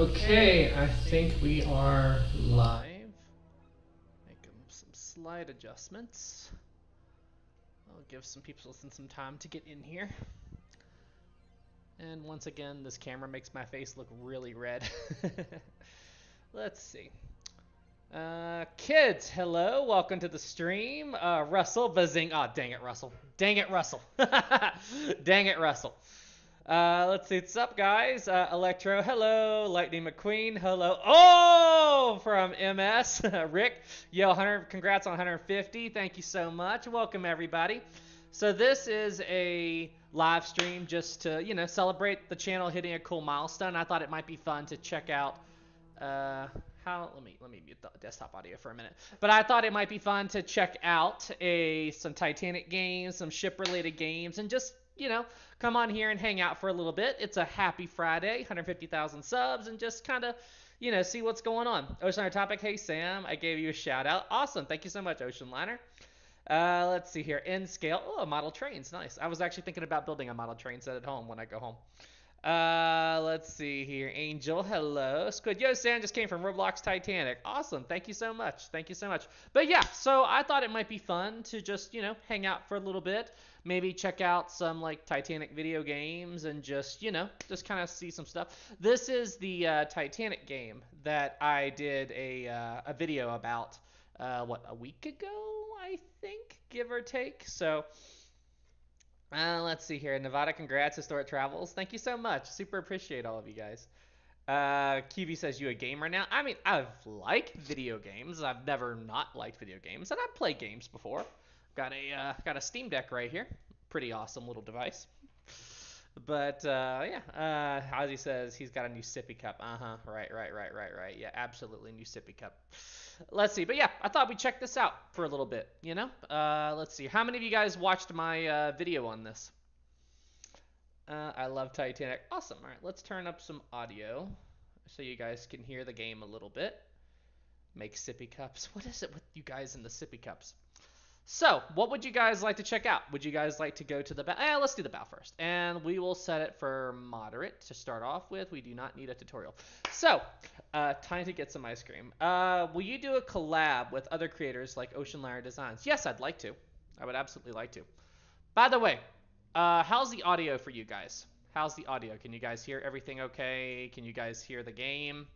Okay, I think we are live. Make some slight adjustments. I'll give some people some time to get in here. And once again, this camera makes my face look really red. Let's see. Kids, hello, welcome to the stream. Russell, buzzing. Oh, dang it, Russell. Dang it, Russell. Dang it, Russell. Let's see. What's up, guys? Electro, hello. Lightning McQueen, hello. Oh, from MS. Rick, yo, 100. Congrats on 150. Thank you so much. Welcome, everybody. So this is a live stream just to, celebrate the channel hitting a cool milestone. I thought it might be fun to check out. Let me mute the desktop audio for a minute. But I thought it might be fun to check out some Titanic games, some ship-related games, and just come on here and hang out for a little bit. It's a happy Friday, 150,000 subs, and just kind of, see what's going on. Ocean Liner Topic, hey Sam, I gave you a shout out. Awesome, thank you so much, Ocean Liner. Let's see here, N scale. Oh, model trains, nice. I was actually thinking about building a model train set at home when I go home. Let's see here, Angel, hello. Squid, yo, Sam just came from Roblox Titanic. Awesome, thank you so much, thank you so much. But yeah, so I thought it might be fun to just, hang out for a little bit. Maybe check out some like Titanic video games and just kind of see some stuff. This is the Titanic game that I did a video about a week ago, I think, give or take. So let's see here. Nevada, congrats, Historic Travels. Thank you so much. Super appreciate all of you guys. QB says, you a gamer now? I mean, I've liked video games. I've never not liked video games, and I've played games before. Got a Steam Deck right here. Pretty awesome little device. But yeah, Ozzy says he's got a new sippy cup. Right. Yeah, absolutely new sippy cup. Let's see. But yeah, I thought we'd check this out for a little bit. Let's see. How many of you guys watched my video on this? I love Titanic. Awesome. All right, let's turn up some audio so you guys can hear the game a little bit. Make sippy cups. What is it with you guys and the sippy cups? So, what would you guys like to check out? Would you guys like to go to the bow? Let's do the bow first. And we will set it for moderate to start off with. We do not need a tutorial. So, time to get some ice cream. Will you do a collab with other creators like Ocean Liner Designs? Yes, I'd like to. I would absolutely like to. By the way, how's the audio for you guys? How's the audio? Can you guys hear everything okay? Can you guys hear the game?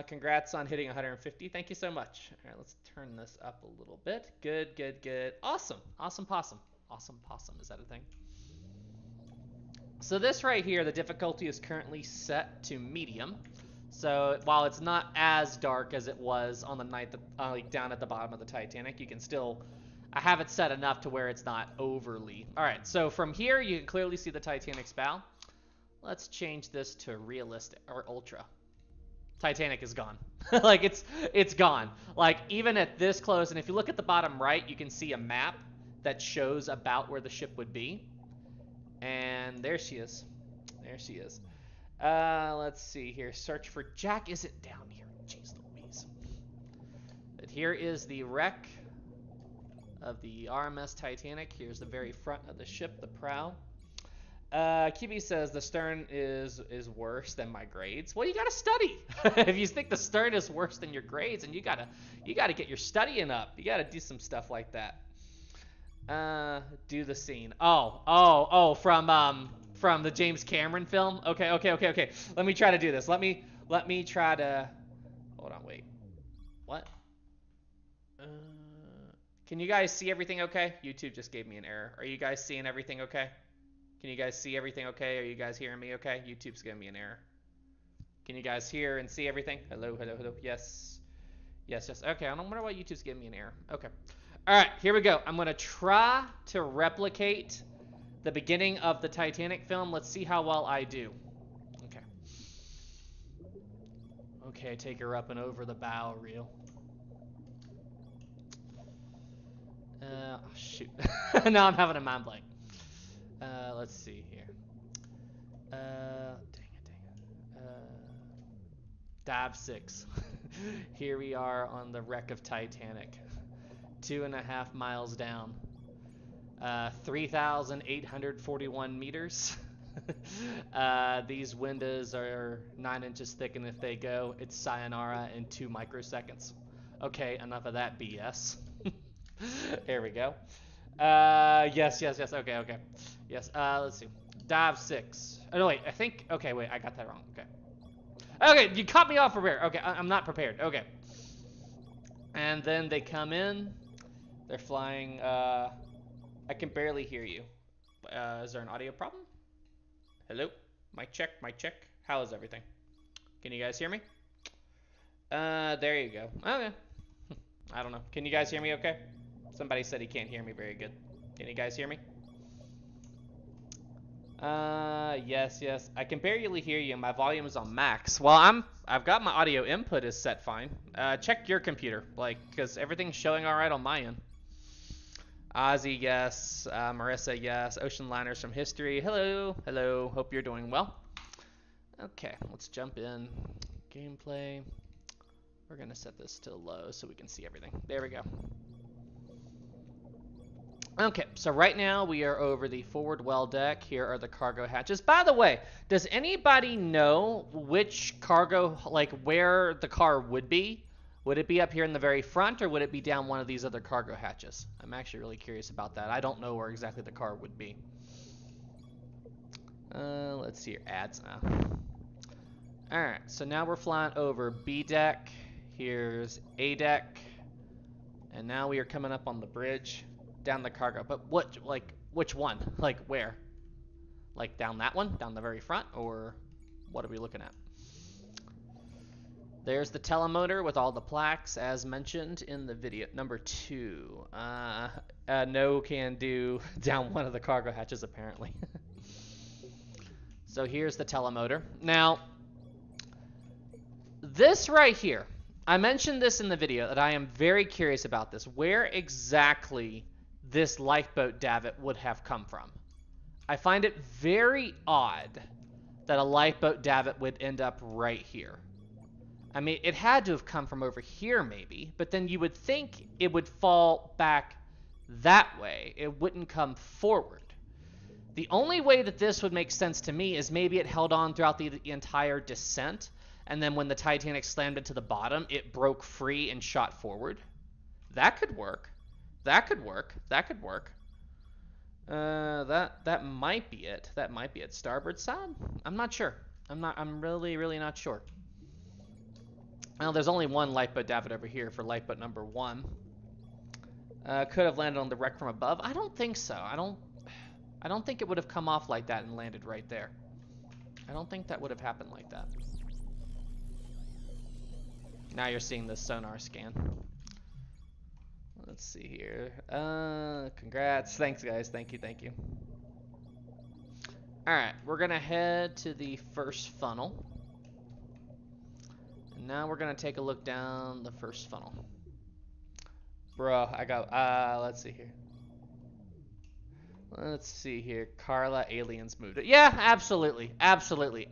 Congrats on hitting 150. Thank you so much. All right, let's turn this up a little bit. Good. Awesome possum. Awesome possum. Is that a thing? So this right here, the difficulty is currently set to medium. So while it's not as dark as it was on the night that, down at the bottom of the Titanic, you can still, I have it set enough to where it's not overly. All right, so from here, you can clearly see the Titanic's bow. Let's change this to realistic or ultra. Titanic is gone. Like it's gone. Like even at this close, and if you look at the bottom right, you can see a map that shows about where the ship would be. And there she is. There she is. Let's see here. Search for Jack. Is it down here? Jeez Louise. But here is the wreck of the RMS Titanic. Here's the very front of the ship, the prow. QB says the stern is worse than my grades. Well, you gotta study. If you think the stern is worse than your grades, and you gotta get your studying up. You gotta do some stuff like that. Do the scene. Oh, from the James Cameron film. Okay. Let me try to do this. Let me try to. Hold on, wait. What? Can you guys see everything okay? YouTube just gave me an error. Are you guys seeing everything okay? Can you guys see everything okay? Are you guys hearing me okay? YouTube's giving me an error. Can you guys hear and see everything? Hello. Yes. Okay, I don't wonder why YouTube's giving me an error. Okay. All right, here we go. I'm going to try to replicate the beginning of the Titanic film. Let's see how well I do. Okay. Okay, take her up and over the bow reel. Oh, shoot. Now I'm having a mind blank. Let's see here. Dang it. Dive 6. Here we are on the wreck of Titanic. 2.5 miles down. 3,841 meters. These windows are 9 inches thick, and if they go, it's sayonara in 2 microseconds. Okay, enough of that BS. Here we go. Yes. Okay. Yes. Let's see. Dive 6. Oh no, wait. I think. Okay, wait. I got that wrong. Okay. Okay, you caught me off prepared. Okay, I'm not prepared. Okay. And then they come in. They're flying. I can barely hear you. Is there an audio problem? Hello? Mic check, mic check. How is everything? Can you guys hear me? There you go. Okay. I don't know. Can you guys hear me okay? Somebody said he can't hear me very good. Can you guys hear me? Yes. I can barely hear you. My volume is on max. Well, I've got my audio input is set fine. Check your computer, because everything's showing all right on my end. Ozzy, yes. Marissa, yes. Ocean Liners from History. Hello. Hope you're doing well. Okay, let's jump in. Gameplay. We're gonna set this to low so we can see everything. There we go. Okay, so right now we are over the forward well deck. Here are the cargo hatches. By the way, does anybody know which cargo, where the car would be? Would it be up here in the very front, or would it be down one of these other cargo hatches? I'm actually really curious about that. I don't know where exactly the car would be. Let's see your ads now. Alright, so now we're flying over B deck. Here's A deck. And now we are coming up on the bridge. Down the cargo. But which one? Where? Down that one? Down the very front? Or what are we looking at? There's the telemotor with all the plaques, as mentioned in the video. Number 2. No can do down one of the cargo hatches, apparently. So here's the telemotor. Now, this right here, I mentioned this in the video, that I am very curious about this. Where exactly this lifeboat davit would have come from. I find it very odd that a lifeboat davit would end up right here. I mean, it had to have come from over here maybe, but then you would think it would fall back that way. It wouldn't come forward. The only way that this would make sense to me is maybe it held on throughout the entire descent, and then when the Titanic slammed it to the bottom, it broke free and shot forward. That could work. That could work. That might be it. That might be it. Starboard side? I'm not sure. I'm really not sure. Well, there's only one lifeboat davit over here for lifeboat number 1. Could have landed on the wreck from above. I don't think so. I don't think it would have come off like that and landed right there. I don't think that would have happened like that. Now you're seeing the sonar scan. Let's see here. Congrats. Thanks, guys. Thank you. Alright, we're going to head to the first funnel. And now we're going to take a look down the first funnel. Bro, I got... let's see here. Carla, aliens moved it. Yeah, absolutely.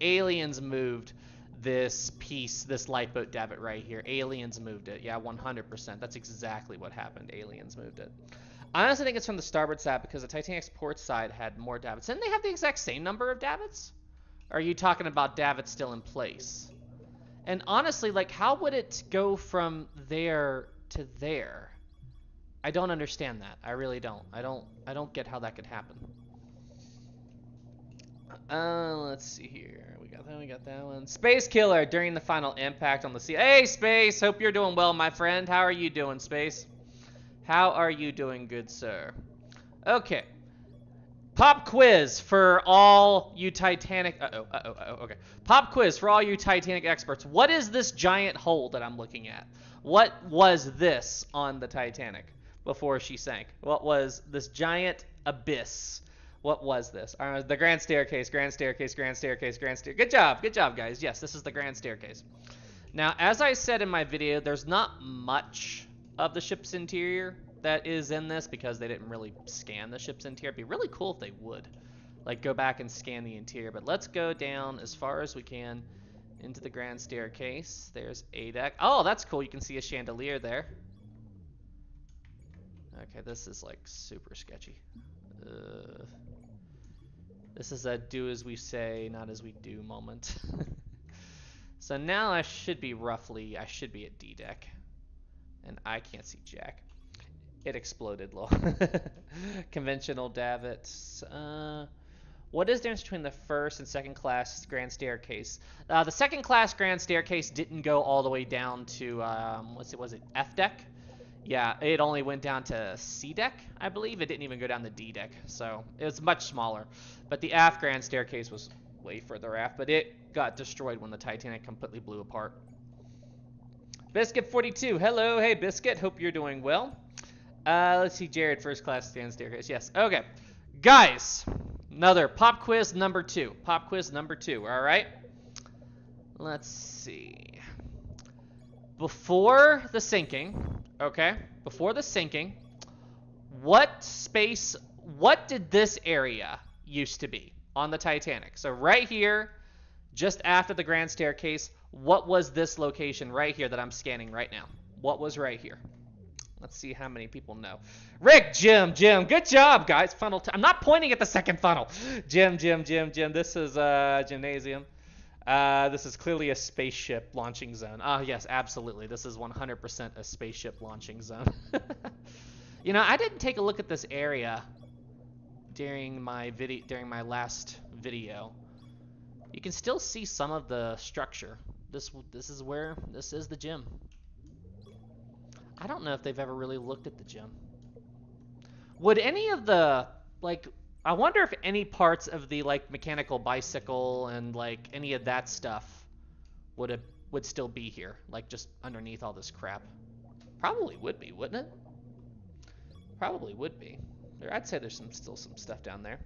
Aliens moved this piece, this lifeboat davit right here. Aliens moved it. Yeah, 100%. That's exactly what happened. Aliens moved it. I honestly think it's from the starboard side because the Titanic's port side had more davits. Didn't they have the exact same number of davits? Or are you talking about davits still in place? And honestly, how would it go from there to there? I don't understand that. I really don't. I don't get how that could happen. Let's see here. We got that one. Space Killer during the final impact on the sea. Hey, Space! Hope you're doing well, my friend. How are you doing, Space? How are you doing, good sir? Okay. Pop quiz for all you Titanic... okay. Pop quiz for all you Titanic experts. What is this giant hole that I'm looking at? What was this on the Titanic before she sank? What was this giant abyss? What was this? The grand staircase. Good job, guys. Yes, this is the grand staircase. Now, as I said in my video, there's not much of the ship's interior that is in this because they didn't really scan the ship's interior. It'd be really cool if they would, go back and scan the interior. But let's go down as far as we can into the grand staircase. There's A deck. Oh, that's cool. You can see a chandelier there. Okay, this is super sketchy. This is a do as we say, not as we do moment. So now I should be at D deck. And I can't see Jack. It exploded, lol. Conventional davits. What is the difference between the first and second class grand staircase? The second class grand staircase didn't go all the way down to, was it F deck? Yeah, it only went down to C deck, I believe. It didn't even go down to D deck, so it was much smaller. But the aft grand staircase was way further aft, but it got destroyed when the Titanic completely blew apart. Biscuit42, hello, hey Biscuit, hope you're doing well. Let's see, Jared, first class stand staircase, yes. Okay, guys, another pop quiz number 2. Pop quiz number 2, all right? Let's see. Before the sinking, okay, before the sinking, what did this area used to be on the Titanic? So right here, just after the grand staircase, what was this location right here that I'm scanning right now? What was right here? Let's see how many people know. Rick, Jim, good job, guys. Funnel. I'm not pointing at the second funnel. Jim. This is gymnasium. This is clearly a spaceship launching zone. Yes, absolutely. This is 100% a spaceship launching zone. You know, I didn't take a look at this area during my last video. You can still see some of the structure. This is the gym. I don't know if they've ever really looked at the gym. Would any of the, like, I wonder if any parts of the, like, mechanical bicycle and, like, any of that stuff would still be here, like, just underneath all this crap. Probably would be, wouldn't it? Probably would be. I'd say there's still some stuff down there.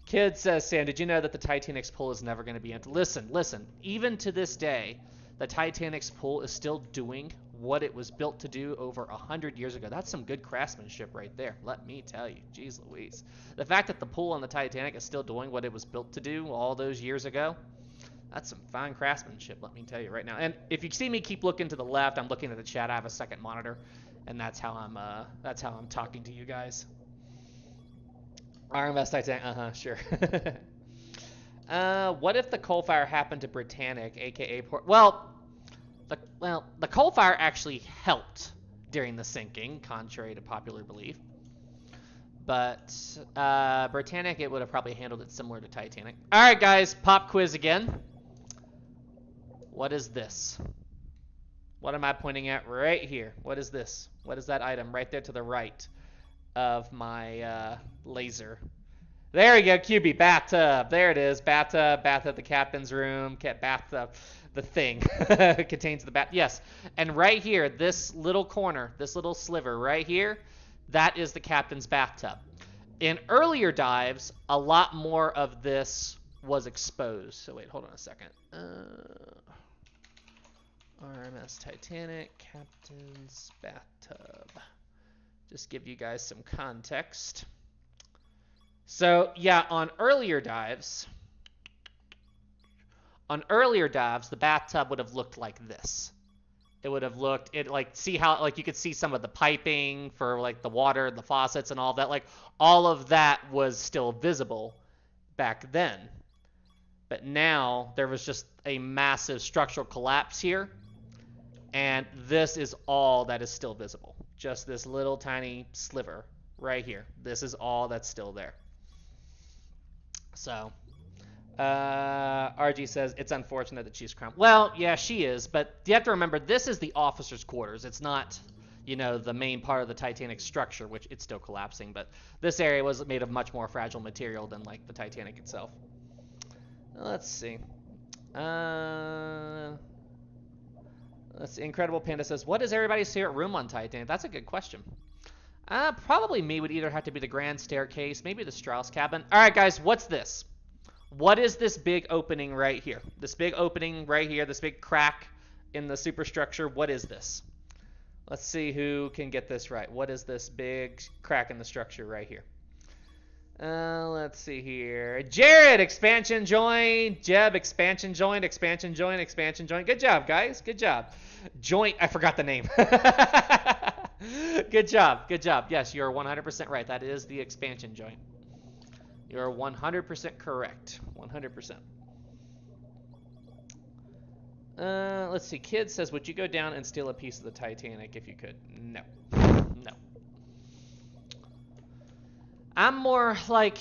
Kid says, Sam, did you know that the Titanic's pool is never going to be empty? Listen. Even to this day, the Titanic's pool is still doing what it was built to do over 100 years ago. That's some good craftsmanship right there. Let me tell you. Jeez Louise. The fact that the pool on the Titanic is still doing what it was built to do all those years ago, that's some fine craftsmanship, let me tell you right now. And if you see me keep looking to the left, I'm looking at the chat. I have a second monitor, and that's how I'm talking to you guys. RMS Titanic, sure. What if the coal fire happened to Britannic, aka Port? Well, the coal fire actually helped during the sinking, contrary to popular belief. But Britannic, it would have probably handled it similar to Titanic. All right, guys, pop quiz again. What is this? What am I pointing at right here? What is this? What is that item right there to the right of my laser? There we go, QB, bathtub. There it is, bathtub, the captain's room, bathtub. The thing contains the bath. Yes, and right here, this little corner, this little sliver right here, that is the captain's bathtub. In earlier dives, a lot more of this was exposed. So wait, hold on a second. RMS Titanic, captain's bathtub. Just give you guys some context. So yeah, on earlier dives, the bathtub would have looked like this. It would have looked, see how, like, you could see some of the piping for, like, the water, the faucets and all that. Like, all of that was still visible back then. But now there was just a massive structural collapse here. And this is all that is still visible. Just this little tiny sliver right here. This is all that's still there. So, RG says, it's unfortunate that she's crowned. Well, yeah, she is, but you have to remember, this is the officer's quarters. It's not, you know, the main part of the Titanic structure, which it's still collapsing, but this area was made of much more fragile material than, like, the Titanic itself. Let's see. Let's see. Incredible Panda says, what is everybody's favorite room on Titanic? That's a good question. Probably me would either have to be the grand staircase, maybe the Strauss cabin. All right, guys, what's this? What is this big opening right here? This big opening right here, this big crack in the superstructure, what is this? Let's see who can get this right. What is this big crack in the structure right here? Let's see here. Jared, expansion joint. Jeb, expansion joint, expansion joint, expansion joint. Good job, guys. Good job. Joint, I forgot the name. Good job. Good job. Yes, you're 100% right. That is the expansion joint. You're 100% correct. 100%. Let's see. Kid says, would you go down and steal a piece of the Titanic if you could? No. No. I'm more like,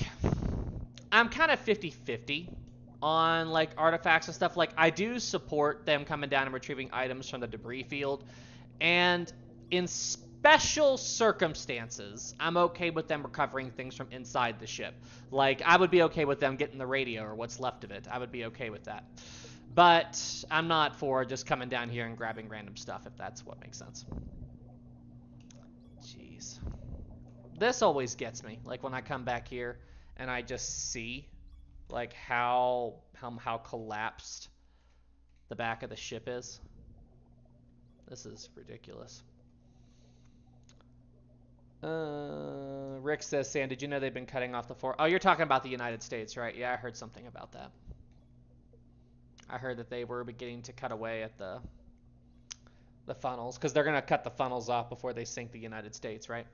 I'm kind of 50-50 on like artifacts and stuff. Like, I do support them coming down and retrieving items from the debris field. And in special circumstances, I'm okay with them recovering things from inside the ship. Like, I would be okay with them getting the radio or what's left of it. I would be okay with that. But I'm not for just coming down here and grabbing random stuff, if that's what makes sense. Jeez. This always gets me. Like, when I come back here and I just see, like, how collapsed the back of the ship is. This is ridiculous. Rick says, Sam, did you know they've been cutting off the fore? Oh, you're talking about the United States, right? Yeah, I heard something about that. I heard that they were beginning to cut away at the funnels, because they're going to cut the funnels off before they sink the United States, right?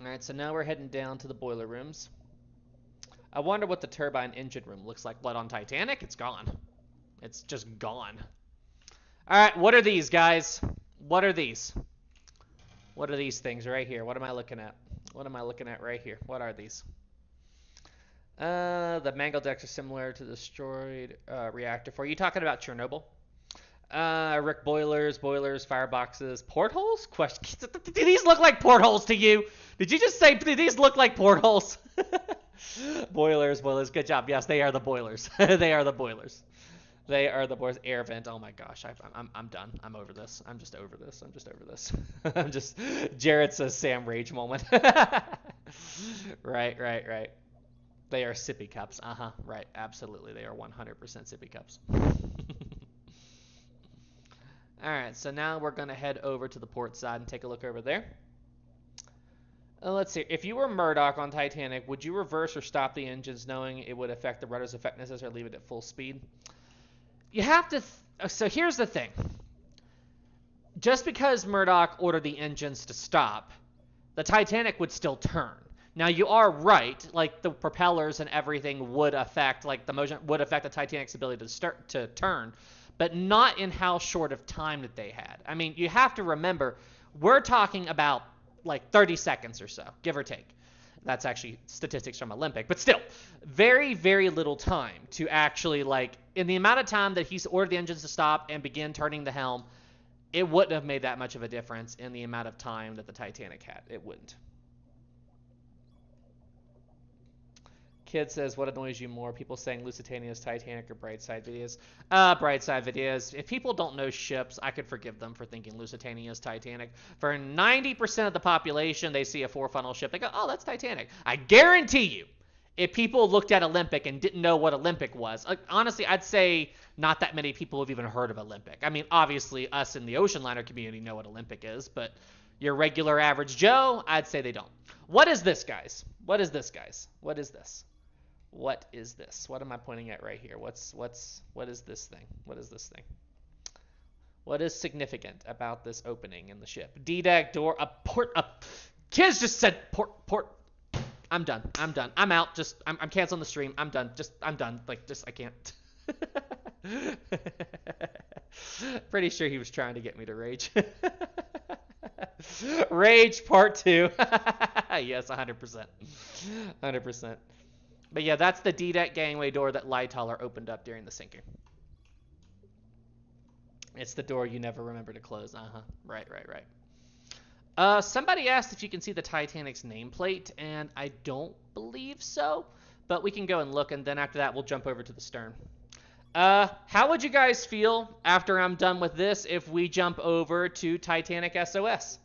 All right, so now we're heading down to the boiler rooms. I wonder what the turbine engine room looks like. What, on Titanic? It's gone. It's just gone. All right, what are these, guys? What are these? What are these things right here? What am I looking at? What am I looking at right here? What are these? The mangled decks are similar to the destroyed reactor. Are you talking about Chernobyl? Rick, boilers, fireboxes, portholes? Question. Do these look like portholes to you? Did you just say, do these look like portholes? Boilers. Good job. Yes, they are the boilers. They are the boilers. They are the boilers. Air vent. Oh my gosh, I'm done. I'm over this. I'm just over this. I'm just. Jared says Sam rage moment. Right. They are sippy cups. Right. Absolutely. They are 100% sippy cups. All right. So now we're going to head over to the port side and take a look over there. Let's see. If you were Murdoch on Titanic, would you reverse or stop the engines knowing it would affect the rudder's effectiveness or leave it at full speed? You have to... So here's the thing. Just because Murdoch ordered the engines to stop, the Titanic would still turn. Now, you are right, like, the propellers and everything would affect, like, the motion would affect the Titanic's ability to turn, but not in how short of time that they had. I mean, you have to remember, we're talking about, like, 30 seconds or so, give or take. That's actually statistics from Olympic, but still, very, very little time to actually, like, in the amount of time that he's ordered the engines to stop and begin turning the helm, it wouldn't have made that much of a difference in the amount of time that the Titanic had. It wouldn't. Kid says, what annoys you more? People saying Lusitania's Titanic or Brightside videos? Brightside videos. If people don't know ships, I could forgive them for thinking Lusitania's Titanic. For 90% of the population, they see a four-funnel ship. They go, oh, that's Titanic. I guarantee you, if people looked at Olympic and didn't know what Olympic was, honestly, I'd say not that many people have even heard of Olympic. I mean, obviously, us in the ocean liner community know what Olympic is, but your regular average Joe, I'd say they don't. What is this, guys? What is this, guys? What is this? What is this? What am I pointing at right here? What is this thing? What is this thing? What is significant about this opening in the ship? D-deck door, a port, Kids just said port. I'm done. I'm out. I'm canceling the stream. I'm done. I'm done. Like, I can't. Pretty sure he was trying to get me to rage. Rage part 2. Yes, 100%. 100%. But yeah, that's the D-deck gangway door that Lightoller opened up during the sinking. It's the door you never remember to close. Right. Somebody asked if you can see the Titanic's nameplate, and I don't believe so. But we can go and look, and then after that, we'll jump over to the stern. How would you guys feel after I'm done with this if we jump over to Titanic SOS?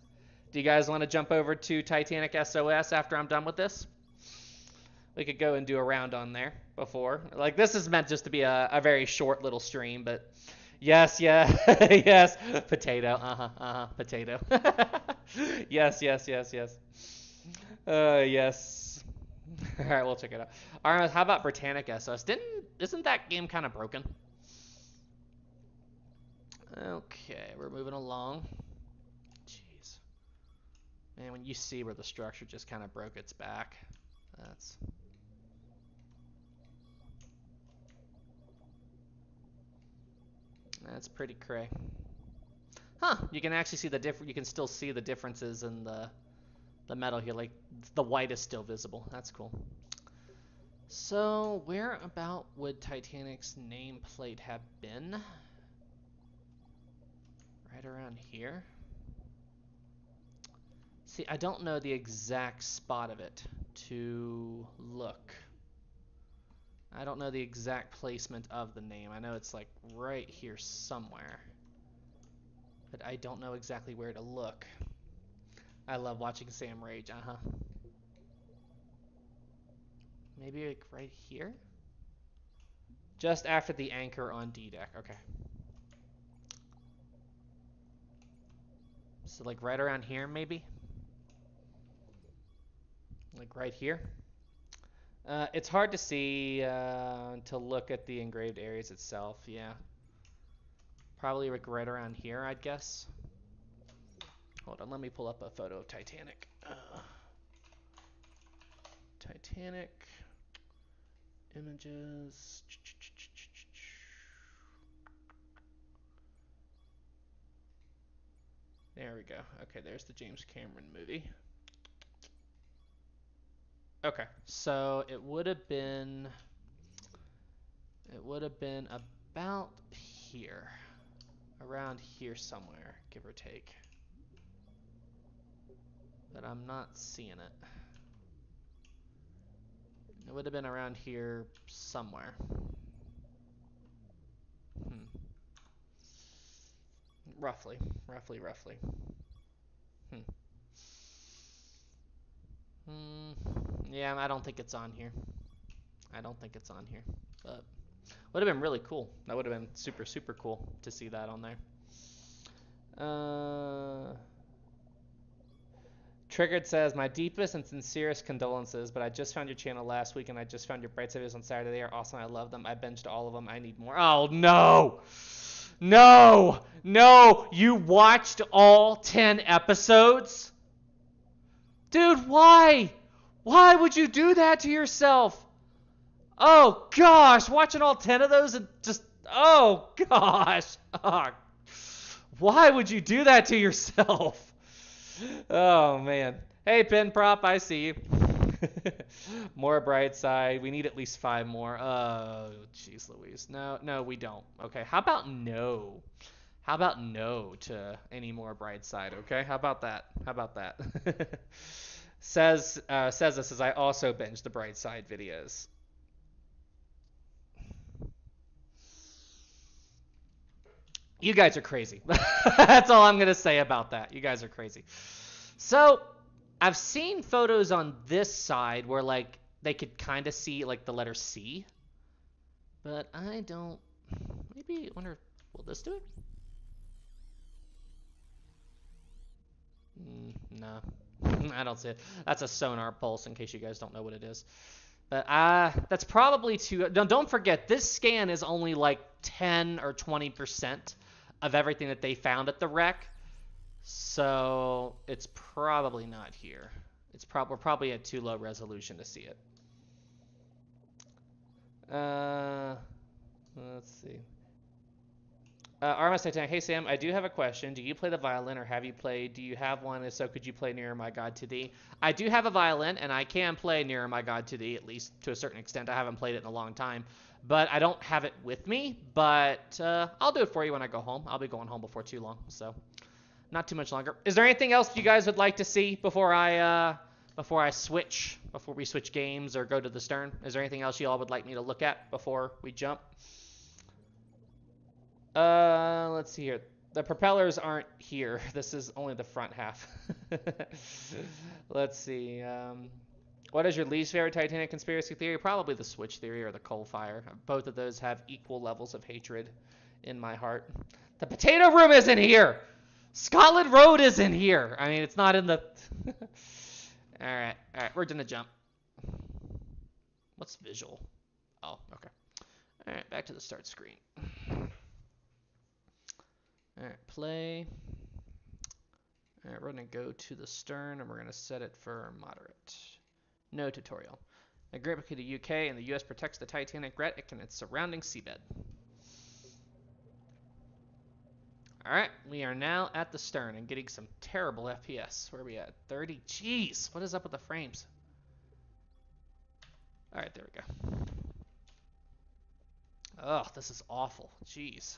Do you guys want to jump over to Titanic SOS after I'm done with this? We could go and do a round on there before. Like, this is meant just to be a very short little stream, but yes, yes. Potato, potato. Yes. Yes. All right, we'll check it out. All right, how about Britannic SOS? Isn't that game kind of broken? Okay, we're moving along. Jeez. Man, when you see where the structure just kind of broke its back, That's pretty cray. Huh, you can actually see you can still see the differences in the metal here, like the white is still visible. That's cool. So, where about would Titanic's nameplate have been? Right around here. See, I don't know the exact spot of it to look. I don't know the exact placement of the name. I know it's like right here somewhere. But I don't know exactly where to look. I love watching Sam rage, Maybe like right here? Just after the anchor on D deck, okay. So like right around here maybe? Like right here? It's hard to see to look at the engraved areas itself, yeah. Probably like right around here, I'd guess. Hold on, let me pull up a photo of Titanic. Titanic images. There we go. Okay, there's the James Cameron movie. Okay, so it would have been about here. Around here somewhere, give or take. But I'm not seeing it. It would have been around here somewhere. Roughly. Yeah, I don't think it's on here. But would have been really cool. That would have been super, super cool to see that on there. Triggered says, my deepest and sincerest condolences, but I just found your channel last week and I just found your Bright Side videos on Saturday. They are awesome. I love them. I binged all of them. I need more. Oh, no. No. No. You watched all 10 episodes? Dude, why? Why would you do that to yourself? Oh, gosh. Watching all 10 of those and just... Oh, gosh. Oh, why would you do that to yourself? Oh, man. Hey, Pin Prop, I see you. More Bright Side. We need at least 5 more. Oh, jeez Louise. No, we don't. Okay, how about no? How about no to any more Bright Side, okay? How about that? Says this as I also binge the Bright Side videos. You guys are crazy. That's all I'm going to say about that. You guys are crazy. So, I've seen photos on this side where, like, they could kind of see, like, the letter C. But I don't... Maybe, I wonder, will this do it? No. I don't see it. That's a sonar pulse, in case you guys don't know what it is. But that's probably too... Don't forget, this scan is only, like, 10 or 20% of everything that they found at the wreck. So it's probably not here. We're probably at too low resolution to see it. Let's see. Armas Titanic, hey Sam, I do have a question. Do you play the violin or have you played? Do you have one? If so, could you play Nearer My God to Thee? I do have a violin and I can play Nearer My God to Thee, at least to a certain extent. I haven't played it in a long time, but I don't have it with me. But I'll do it for you when I go home. I'll be going home before too long, so not too much longer. Is there anything else you guys would like to see before we switch games or go to the stern? Is there anything else you all would like me to look at before we jump? Let's see here. The propellers aren't here. This is only the front half. Let's see. What is your least favorite Titanic conspiracy theory? Probably the switch theory or the coal fire. Both of those have equal levels of hatred in my heart. The potato room isn't here. Scotland Road isn't here. I mean, it's not in the... All right, we're gonna jump. What's visual? Oh, okay. All right, back to the start screen. All right, play. All right, we're gonna go to the stern and we're gonna set it for moderate. No tutorial. A Great British, the UK, and the US protects the Titanic wreck and its surrounding seabed. Alright, we are now at the stern and getting some terrible FPS. Where are we at? 30? Jeez, what is up with the frames? Alright, there we go. Ugh, this is awful. Jeez.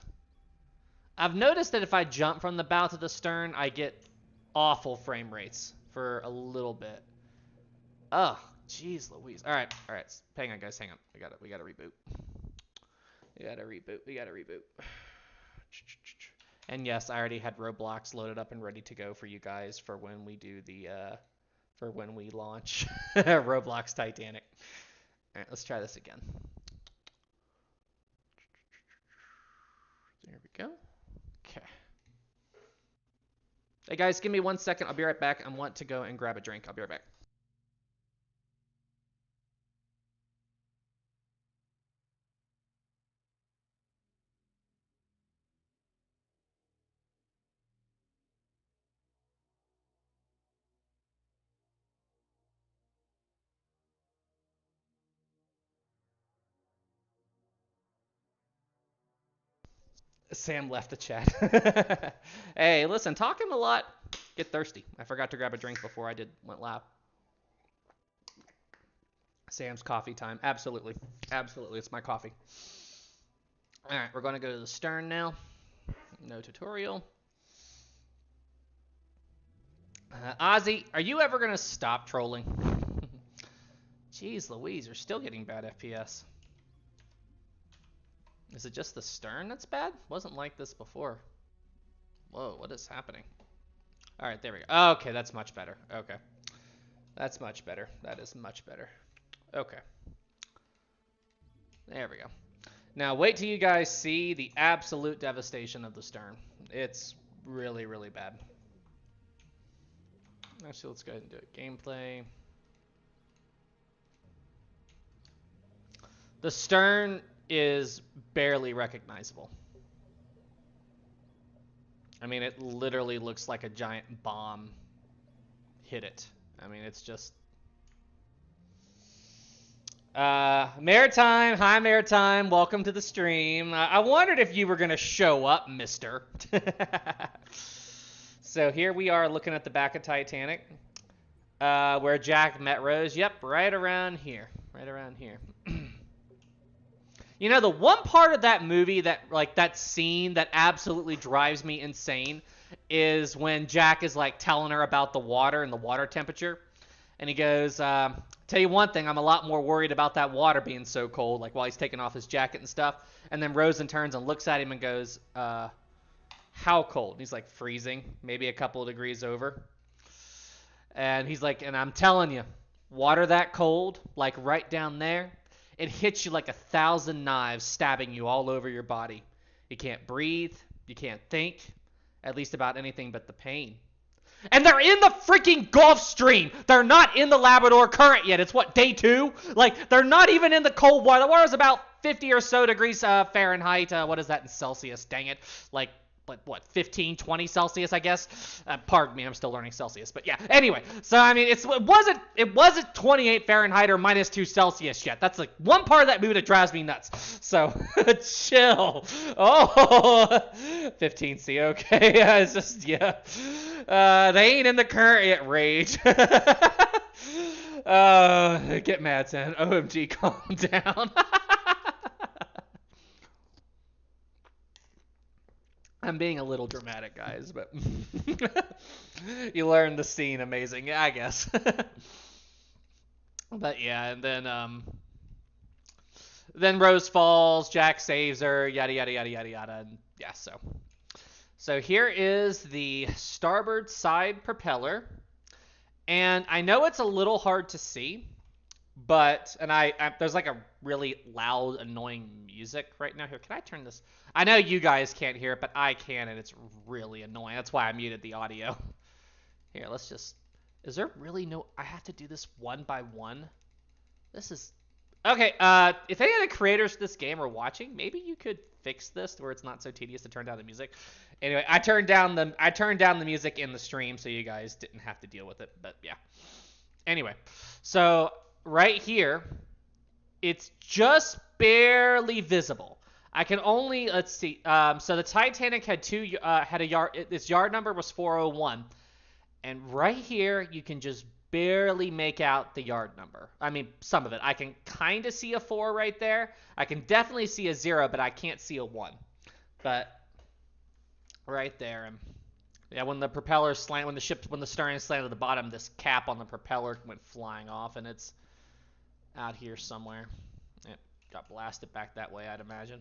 I've noticed that if I jump from the bow to the stern, I get awful frame rates for a little bit. Ugh, jeez Louise. Alright. Hang on, guys, hang on. We gotta reboot. We gotta reboot. And yes, I already had Roblox loaded up and ready to go for you guys for when we do the, for when we launch Roblox Titanic. Alright, let's try this again. There we go. Okay. Hey guys, give me 1 second. I'll be right back. I want to go and grab a drink. I'll be right back. Sam left the chat. Hey, listen, talking a lot, get thirsty. I forgot to grab a drink before I went live. Sam's coffee time. Absolutely. Absolutely, it's my coffee. All right, we're going to go to the stern now. No tutorial. Ozzy, are you ever going to stop trolling? Jeez Louise, you're still getting bad FPS. Is it just the stern that's bad? Wasn't like this before. Whoa, what is happening? All right, there we go. Okay, that's much better. Okay. That's much better. That is much better. Okay. There we go. Now, wait till you guys see the absolute devastation of the stern. It's really, really bad. Actually, let's go ahead and do it. Gameplay. The stern is barely recognizable. I mean, it literally looks like a giant bomb hit it. I mean, it's just... Maritime, hi Maritime, welcome to the stream. I wondered if you were going to show up, mister. So here we are looking at the back of Titanic, where Jack met Rose. Yep, right around here. Right around here. You know, the one part of that movie that, like, that scene that absolutely drives me insane is when Jack is, like, telling her about the water and the water temperature. And he goes, tell you one thing, I'm a lot more worried about that water being so cold, like, while he's taking off his jacket and stuff. And then Rosen turns and looks at him and goes, how cold? And he's like, freezing, maybe a couple of degrees over. And he's like, and I'm telling you, water that cold, like right down there, it hits you like 1,000 knives stabbing you all over your body. You can't breathe. You can't think, at least about anything but the pain. And they're in the freaking Gulf Stream. They're not in the Labrador Current yet. It's what, day 2? Like, they're not even in the cold water. The water's about 50 or so degrees Fahrenheit. What is that in Celsius? Dang it. Like what, 15, 20 Celsius, I guess? Pardon me, I'm still learning Celsius. But yeah, anyway. So, I mean, it wasn't 28 Fahrenheit or -2 Celsius yet. That's like one part of that movie that drives me nuts. So, chill. Oh, 15 C, okay. Yeah, it's just, yeah. They ain't in the current yet, rage. Get mad, Sam. OMG, calm down. I'm being a little dramatic, guys, but you learn the scene amazing, I guess. But yeah, and then Rose falls, Jack saves her, yada yada yada yada yada, and yeah, so here is the starboard side propeller, and I know it's a little hard to see, but there's like a really loud, annoying music right now. Here, can I turn this? I know you guys can't hear it, but I can, and it's really annoying. That's why I muted the audio. Here, let's just... Is there really no... I have to do this one by one? This is... Okay, if any of the creators of this game are watching, maybe you could fix this to where it's not so tedious to turn down the music. Anyway, I turned down the music in the stream, so you guys didn't have to deal with it, but yeah. Anyway, so right here, it's just barely visible. I can only, let's see. So the Titanic had had a yard. Its yard number was 401, and right here you can just barely make out the yard number. I mean, some of it. I can kind of see a 4 right there. I can definitely see a 0, but I can't see a 1. But right there, and yeah, when the propeller when the stern slanted to the bottom, this cap on the propeller went flying off, and it's out here somewhere. It got blasted back that way, I'd imagine.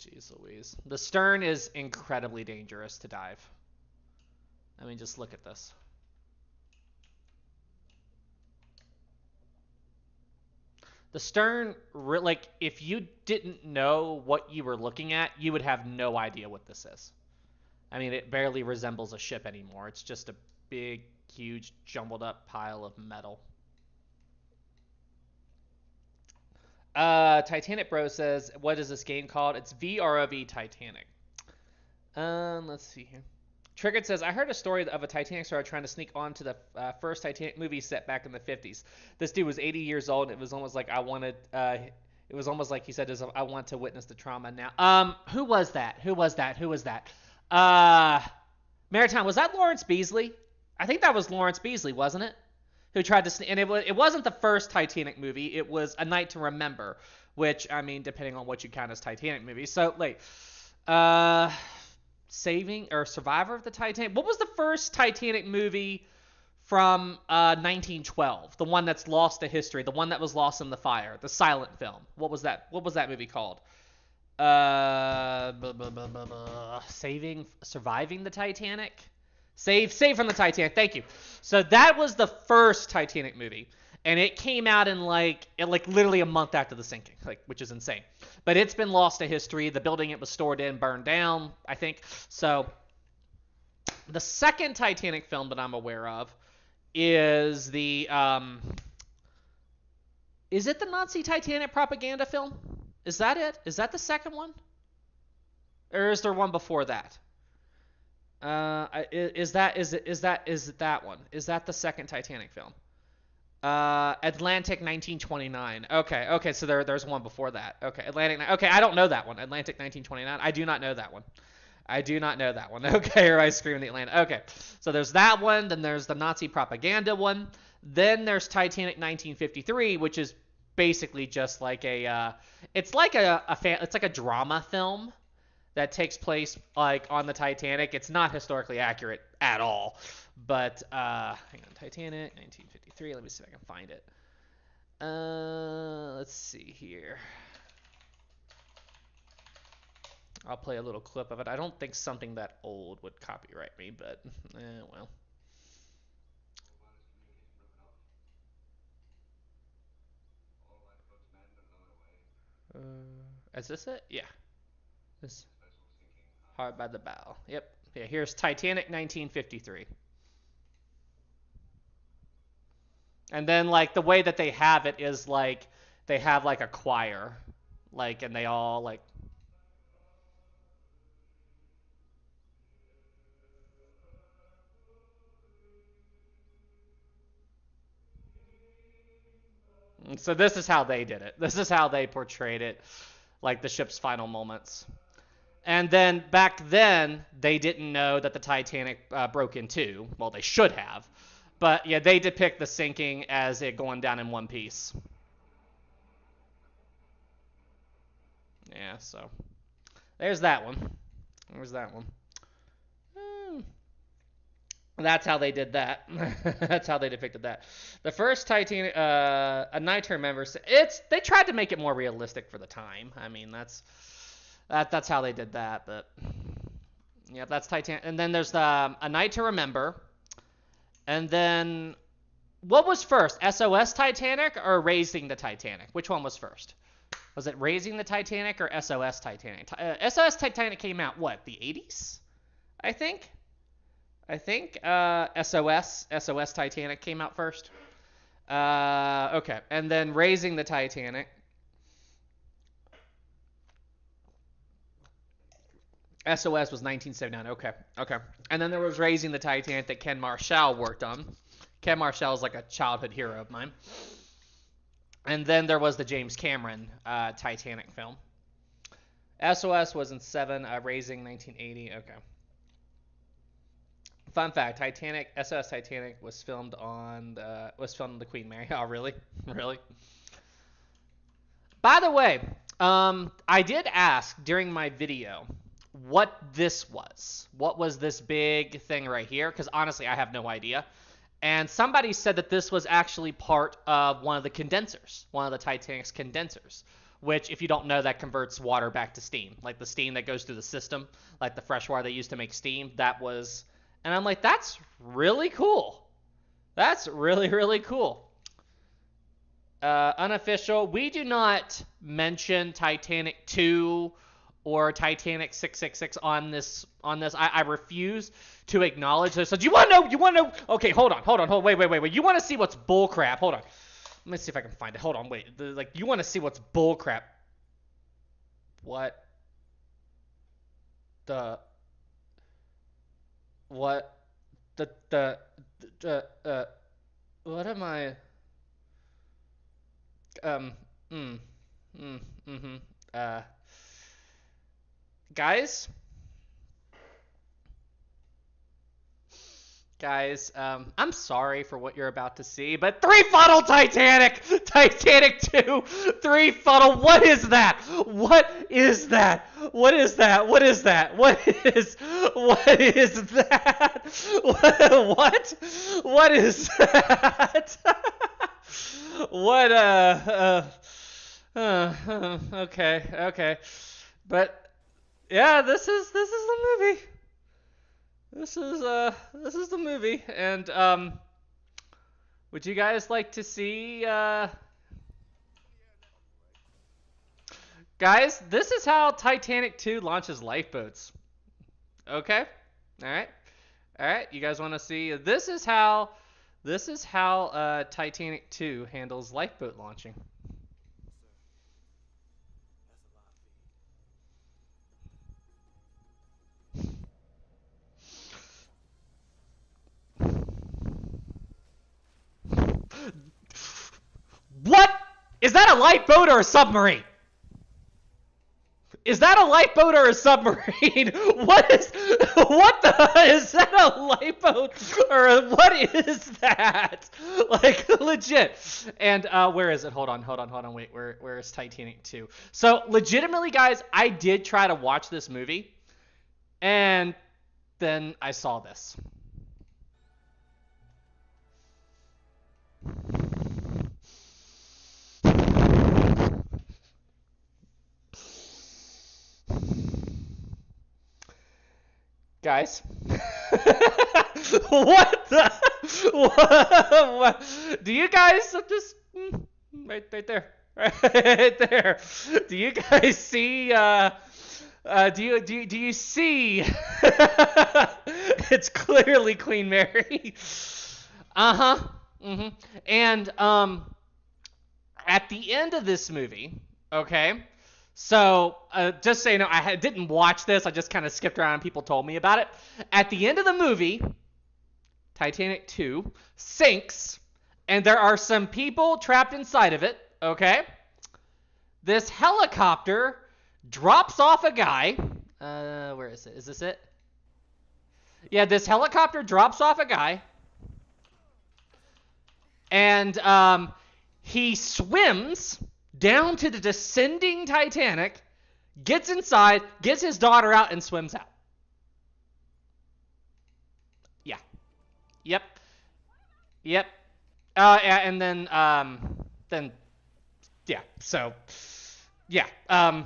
Jeez Louise. The stern is incredibly dangerous to dive. I mean, just look at this. The stern, like, if you didn't know what you were looking at, you would have no idea what this is. I mean, it barely resembles a ship anymore. It's just a big, huge, jumbled up pile of metal. Titanic Bro says, what is this game called? It's VROV Titanic. Let's see here. Triggered says, I heard a story of a Titanic star trying to sneak onto the first Titanic movie set back in the 50s. This dude was 80 years old, and it was almost like it was almost like he said, I want to witness the trauma now. Who was that? Who was that? Maritime, was that Lawrence Beasley? I think that was Lawrence Beasley, wasn't it? Who tried to sneak, and it wasn't the first Titanic movie. It was A Night to Remember, which, I mean, depending on what you count as Titanic movies. So, like, Saving or Survivor of the Titanic. What was the first Titanic movie from 1912? The one that's lost to history, the one that was lost in the fire, the silent film. What was that movie called? Surviving the Titanic? Save from the Titanic. Thank you. So that was the first Titanic movie, and it came out in like literally a month after the sinking, which is insane. But it's been lost to history. The building it was stored in burned down, I think. So the second Titanic film that I'm aware of is the is it the Nazi Titanic propaganda film? Is that it? Is that the second one? Or is there one before that? Is it that one? Is that the second Titanic film? Atlantic 1929. Okay, so there's one before that. Okay, Atlantic. Okay, I don't know that one. Atlantic 1929. I do not know that one. Okay, or I scream the Atlantic. Okay, so there's that one. Then there's the Nazi propaganda one. Then there's Titanic 1953, which is basically just like it's like a drama film that takes place like on the Titanic. It's not historically accurate at all. But hang on, Titanic 1953. Let me see if I can find it. Let's see here. I'll play a little clip of it. I don't think something that old would copyright me, but well. Is this it? Yeah. This Hard by the Bow. Yep. Yeah. Here's Titanic 1953. And then, like, the way that they have it is, like, they have, like, a choir. Like, and they all, like... So this is how they did it. This is how they portrayed it, like, the ship's final moments. And then, back then, they didn't know that the Titanic broke in two. Well, they should have. But, yeah, they depict the sinking as it going down in one piece. Yeah, so. There's that one. That's how they did that. That's how they depicted that. The first Titanic, A Night to Remember, they tried to make it more realistic for the time. I mean, that's how they did that. But, yeah, that's Titanic. And then there's A Night to Remember. And then, what was first? SOS Titanic or Raising the Titanic? Which one was first? Was it Raising the Titanic or SOS Titanic? SOS Titanic came out, what, the 80s? I think SOS Titanic came out first. Okay, and then Raising the Titanic. SOS was 1979. Okay. And then there was Raising the Titanic that Ken Marshall worked on. Ken Marshall is like a childhood hero of mine. And then there was the James Cameron Titanic film. SOS was in 7, Raising 1980. Okay. Fun fact: Titanic SOS Titanic was filmed on the Queen Mary. Oh, really? Really? By the way, I did ask during my video what this was. What was this big thing right here? Because honestly, I have no idea. And somebody said that this was actually part of one of the condensers, one of the Titanic's condensers, which, if you don't know, that converts water back to steam. Like the steam that goes through the system, like the fresh water they used to make steam, that was... And I'm like, that's really cool. That's really, really cool. Unofficial. We do not mention Titanic 2 or Titanic 666 on this. I refuse to acknowledge this. So do you want to know? You want to know? Okay, hold on. Wait. You want to see what's bullcrap? Hold on. Let me see if I can find it. Hold on, wait. You want to see what's bullcrap? What am I? Guys, I'm sorry for what you're about to see, but three-funnel Titanic 2, three-funnel, what is that? What is that? What is that? What is that? What is that? What is that? Okay. But yeah, this is the movie. This is the movie, and would you guys like to see guys, this is how Titanic 2 launches lifeboats. Okay? All right, you guys want to see this is how Titanic 2 handles lifeboat launching. What? Is that a lifeboat or a submarine? Is that a lifeboat or a submarine? What the? Is that a lifeboat or what is that? Like, legit. And where is it? Hold on. Wait, where is Titanic 2? So, legitimately, guys, I did try to watch this movie, and then I saw this. Guys, what the? What? Do you guys just right there, right there? Do you guys see? Do you see? It's clearly Queen Mary. And at the end of this movie, okay. So, just so you know, I didn't watch this. I just kind of skipped around and people told me about it. At the end of the movie, Titanic 2 sinks, and there are some people trapped inside of it, okay? This helicopter drops off a guy. Where is it? Is this it? Yeah, this helicopter drops off a guy. And he swims down to the descending Titanic, gets inside, gets his daughter out, and swims out. Yeah. Yep. And then, yeah. So, yeah. Oh,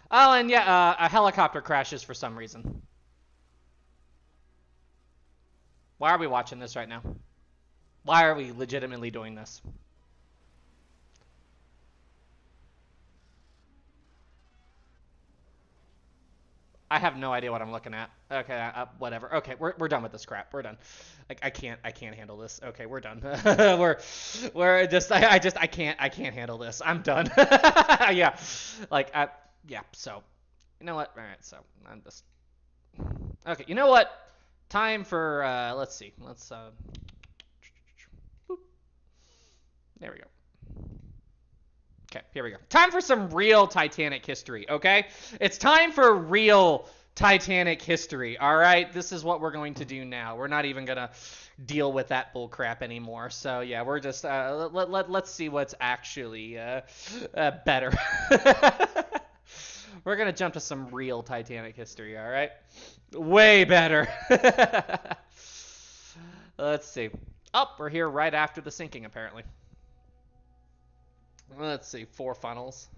and yeah, a helicopter crashes for some reason. Why are we watching this right now? Why are we legitimately doing this? I have no idea what I'm looking at. Okay, whatever. Okay, we're done with this crap. We're done. I can't handle this. Okay, we're done. we're just I can't handle this. I'm done. Yeah, yeah. So, you know what? All right. So I'm just okay. You know what? Time for, let's see. Boop. There we go. Okay, here we go. Time for some real Titanic history, okay? It's time for real Titanic history, all right? This is what we're going to do now. We're not even going to deal with that bull crap anymore. So, yeah, we're just, let's see what's actually better. We're going to jump to some real Titanic history, all right? Way better. Let's see. Oh, we're here right after the sinking, apparently. Let's see, 4 funnels.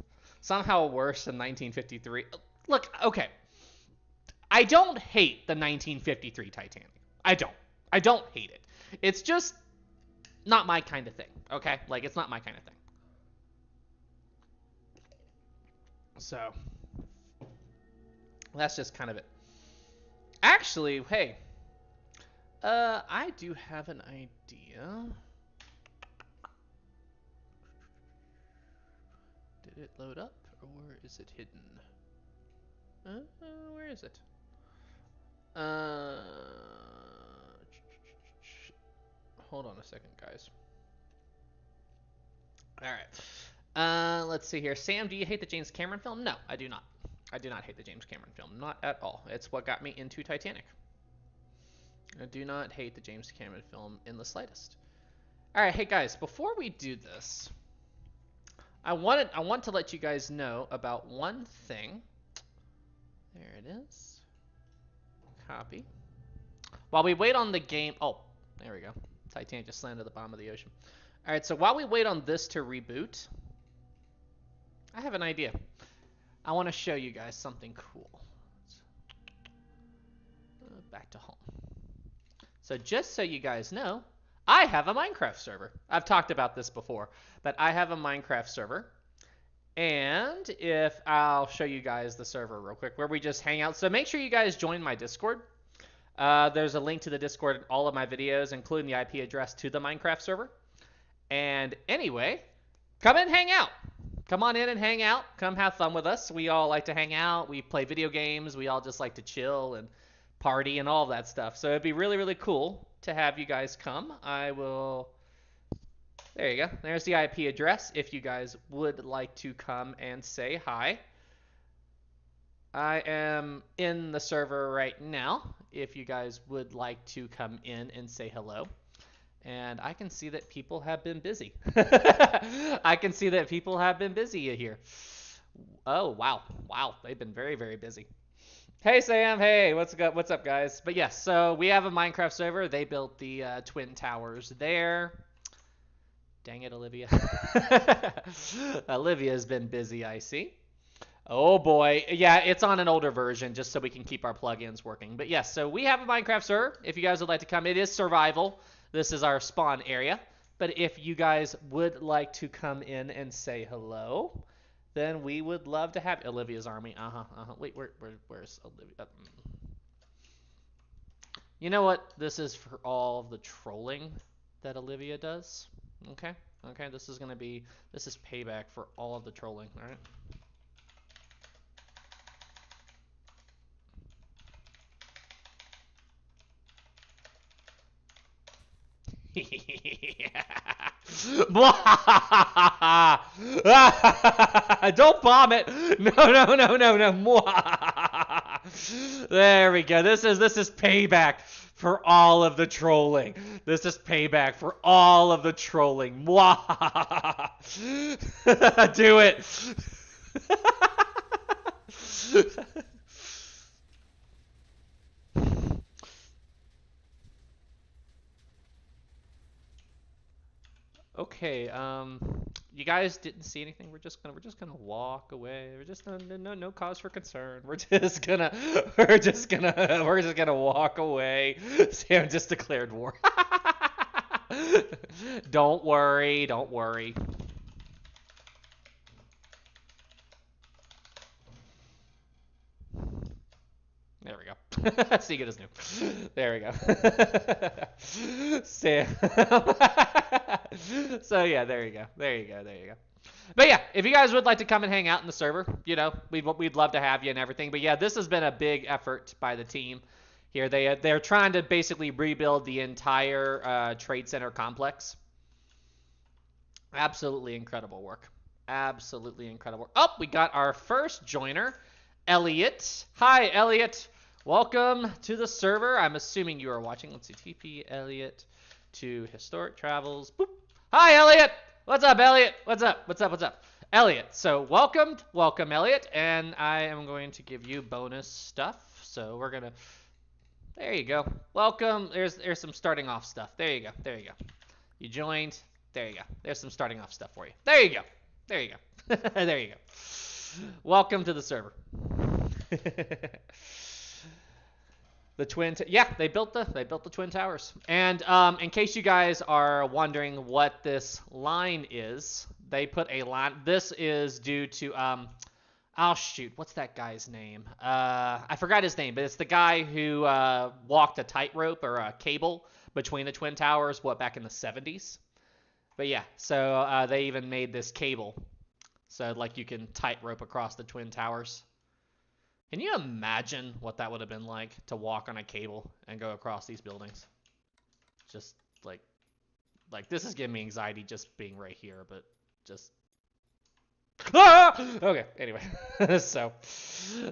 Somehow worse than 1953. Look, okay. I don't hate the 1953 Titanic. I don't hate it. It's just not my kind of thing, okay? Like, it's not my kind of thing. So, that's just kind of it. Actually, hey, I do have an idea. Did it load up, or is it hidden? Where is it? Hold on a second, guys. All right. Let's see here. Sam, do you hate the James Cameron film? No, I do not. I do not hate the James Cameron film. Not at all. It's what got me into Titanic. I do not hate the James Cameron film in the slightest. All right, hey guys, before we do this, I want to let you guys know about one thing. There it is. Copy. While we wait on the game, oh, there we go. Titanic just landed at the bottom of the ocean. All right, so while we wait on this to reboot, I have an idea. I want to show you guys something cool. Back to home. So just so you guys know, I have a Minecraft server. I've talked about this before, but I have a Minecraft server. And if I'll show you guys the server real quick, where we just hang out. So make sure you guys join my Discord. There's a link to the Discord in all of my videos, including the IP address to the Minecraft server. And anyway, come and hang out. Come on in and hang out. Come have fun with us. We all like to hang out. We play video games. We all just like to chill and party and all that stuff. So it'd be really, really cool to have you guys come. I will... There you go. There's the IP address if you guys would like to come and say hi. I am in the server right now if you guys would like to come in and say hello. And I can see that people have been busy. I can see that people have been busy here. Oh, wow. Wow. They've been very, very busy. Hey, Sam. Hey, what's up, guys? But yes, so we have a Minecraft server. They built the Twin Towers there. Dang it, Olivia. Olivia's been busy, I see. Oh boy. Yeah, it's on an older version just so we can keep our plugins working. But yes, so we have a Minecraft server. If you guys would like to come, it is survival. This is our spawn area. But if you guys would like to come in and say hello, then we would love to have Olivia's army. Wait, where's Olivia? You know what? This is for all the trolling that Olivia does. Okay, this is payback for all of the trolling, all right? Don't bomb it. No. There we go. This is payback for all of the trolling. This is payback for all of the trolling. Do it. Okay, you guys didn't see anything. We're just gonna walk away. We're just no cause for concern. We're just gonna walk away. Sam just declared war. Don't worry. There we go. See, good as new. There we go. Sam. So yeah, there you go. But yeah, if you guys would like to come and hang out in the server, you know, we'd love to have you and everything. But yeah, this has been a big effort by the team Here they're trying to basically rebuild the entire trade center complex. Absolutely incredible work. Absolutely incredible work. Oh, we got our first joiner, Elliot. Hi, Elliot. Welcome to the server. I'm assuming you are watching. Let's see, TP Elliot to Historic Travels. Boop. Hi, Elliot. What's up, Elliot? What's up? What's up? What's up? Elliot. So welcome, Elliot, and I am going to give you bonus stuff. So we're gonna. There you go. Welcome. There's some starting off stuff. There you go. There you go. You joined. There you go. There's some starting off stuff for you. There you go. There you go. There you go. Welcome to the server. The they built the twin towers. And in case you guys are wondering what this line is, they put a line. This is due to oh shoot, what's that guy's name? I forgot his name, but it's the guy who walked a tightrope or a cable between the twin towers. What, back in the 70s? But yeah, so they even made this cable, so like you can tightrope across the twin towers. Can you imagine what that would have been like to walk on a cable and go across these buildings? Just like this is giving me anxiety just being right here, but just. Ah! Okay. Anyway, so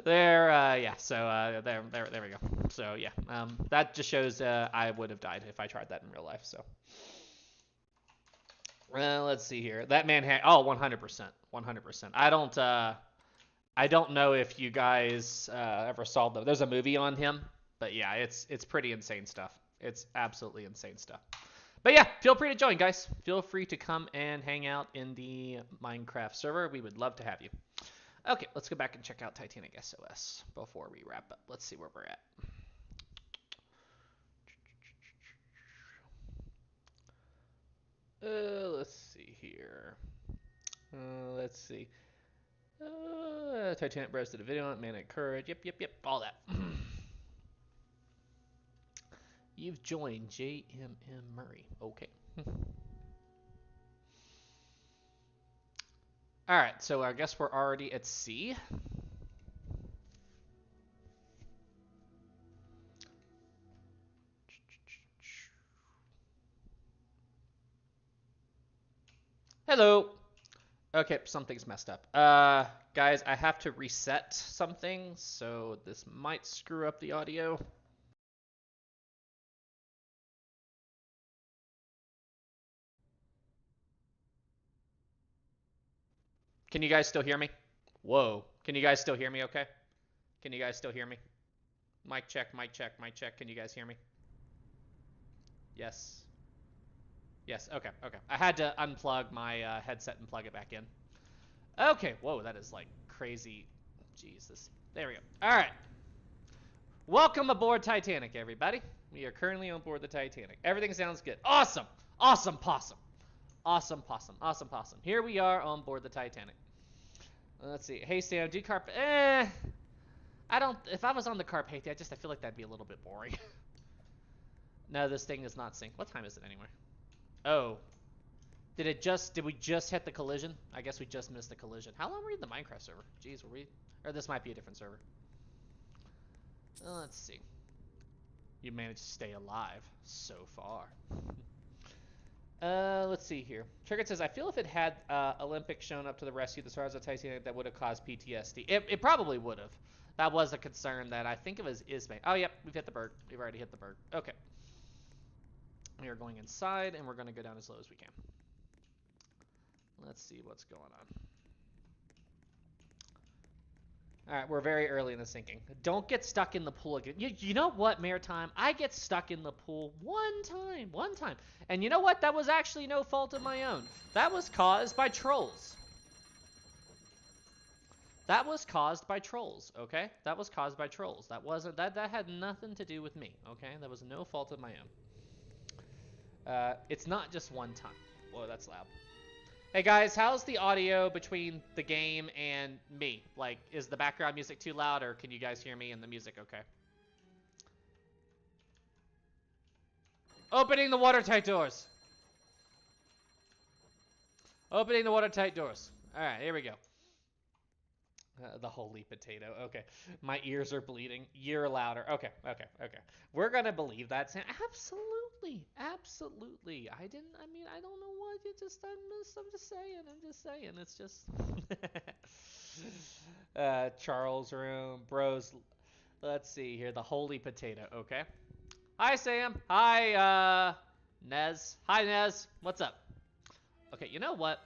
there, yeah. So there we go. So yeah, that just shows I would have died if I tried that in real life. So. Let's see here. That man had 100%. I don't know if you guys ever saw them. There's a movie on him, but yeah, it's pretty insane stuff. It's absolutely insane stuff. But yeah, feel free to join, guys. Feel free to come and hang out in the Minecraft server. We would love to have you. Okay, let's go back and check out Titanic SOS before we wrap up. Let's see where we're at. Let's see here. Let's see. Titanic Bros did a video on Manic Courage. Yep. All that. You've joined JMM Murray. Okay. Alright, so I guess we're already at sea. Hello. Okay, something's messed up. Guys, I have to reset something, so this might screw up the audio. Can you guys still hear me? Whoa. Can you guys still hear me okay? Can you guys still hear me? Mic check, mic check, mic check. Can you guys hear me? Yes. Yes, okay. I had to unplug my headset and plug it back in. Okay, whoa, that is like crazy. Jesus. There we go. All right. Welcome aboard Titanic, everybody. We are currently on board the Titanic. Everything sounds good. Awesome. Awesome possum. Awesome possum. Awesome possum. Here we are on board the Titanic. Let's see. Hey, Sam, do carp... I don't... If I was on the Carpathia, I feel like that'd be a little bit boring. No, this thing is not synced. What time is it anyway? Oh. Did we just hit the collision? I guess we just missed the collision. How long were we in the Minecraft server? Jeez, were we... Or this might be a different server. Let's see. You managed to stay alive so far. Let's see here. Triggered says, I feel if it had Olympic shown up to the rescue, the stars of Titanic, that would have caused PTSD. It probably would have. That was a concern that I think it was Ismay. Oh, yep, we've hit the berg. We've already hit the berg. Okay. We are going inside, and we're going to go down as low as we can. Let's see what's going on. All right, we're very early in the sinking. Don't get stuck in the pool again. You know what, Maritime? I get stuck in the pool one time. And you know what? That was actually no fault of my own. That was caused by trolls. That was caused by trolls, okay? That was caused by trolls. That had nothing to do with me, okay? That was no fault of my own. It's not just one time. Whoa, that's loud. Hey guys, how's the audio between the game and me? Like, is the background music too loud, or can you guys hear me and the music okay? Opening the watertight doors. Opening the watertight doors. All right, here we go. The holy potato. Okay. My ears are bleeding. You're louder. Okay. Okay. Okay. We're going to believe that. Absolutely. Absolutely. I mean, I don't know what you just, I'm just saying. I'm just saying. It's just. Charles' room. Bros. Let's see here. The holy potato. Okay. Hi, Sam. Hi, Nez. Hi, Nez. What's up? Okay. You know what?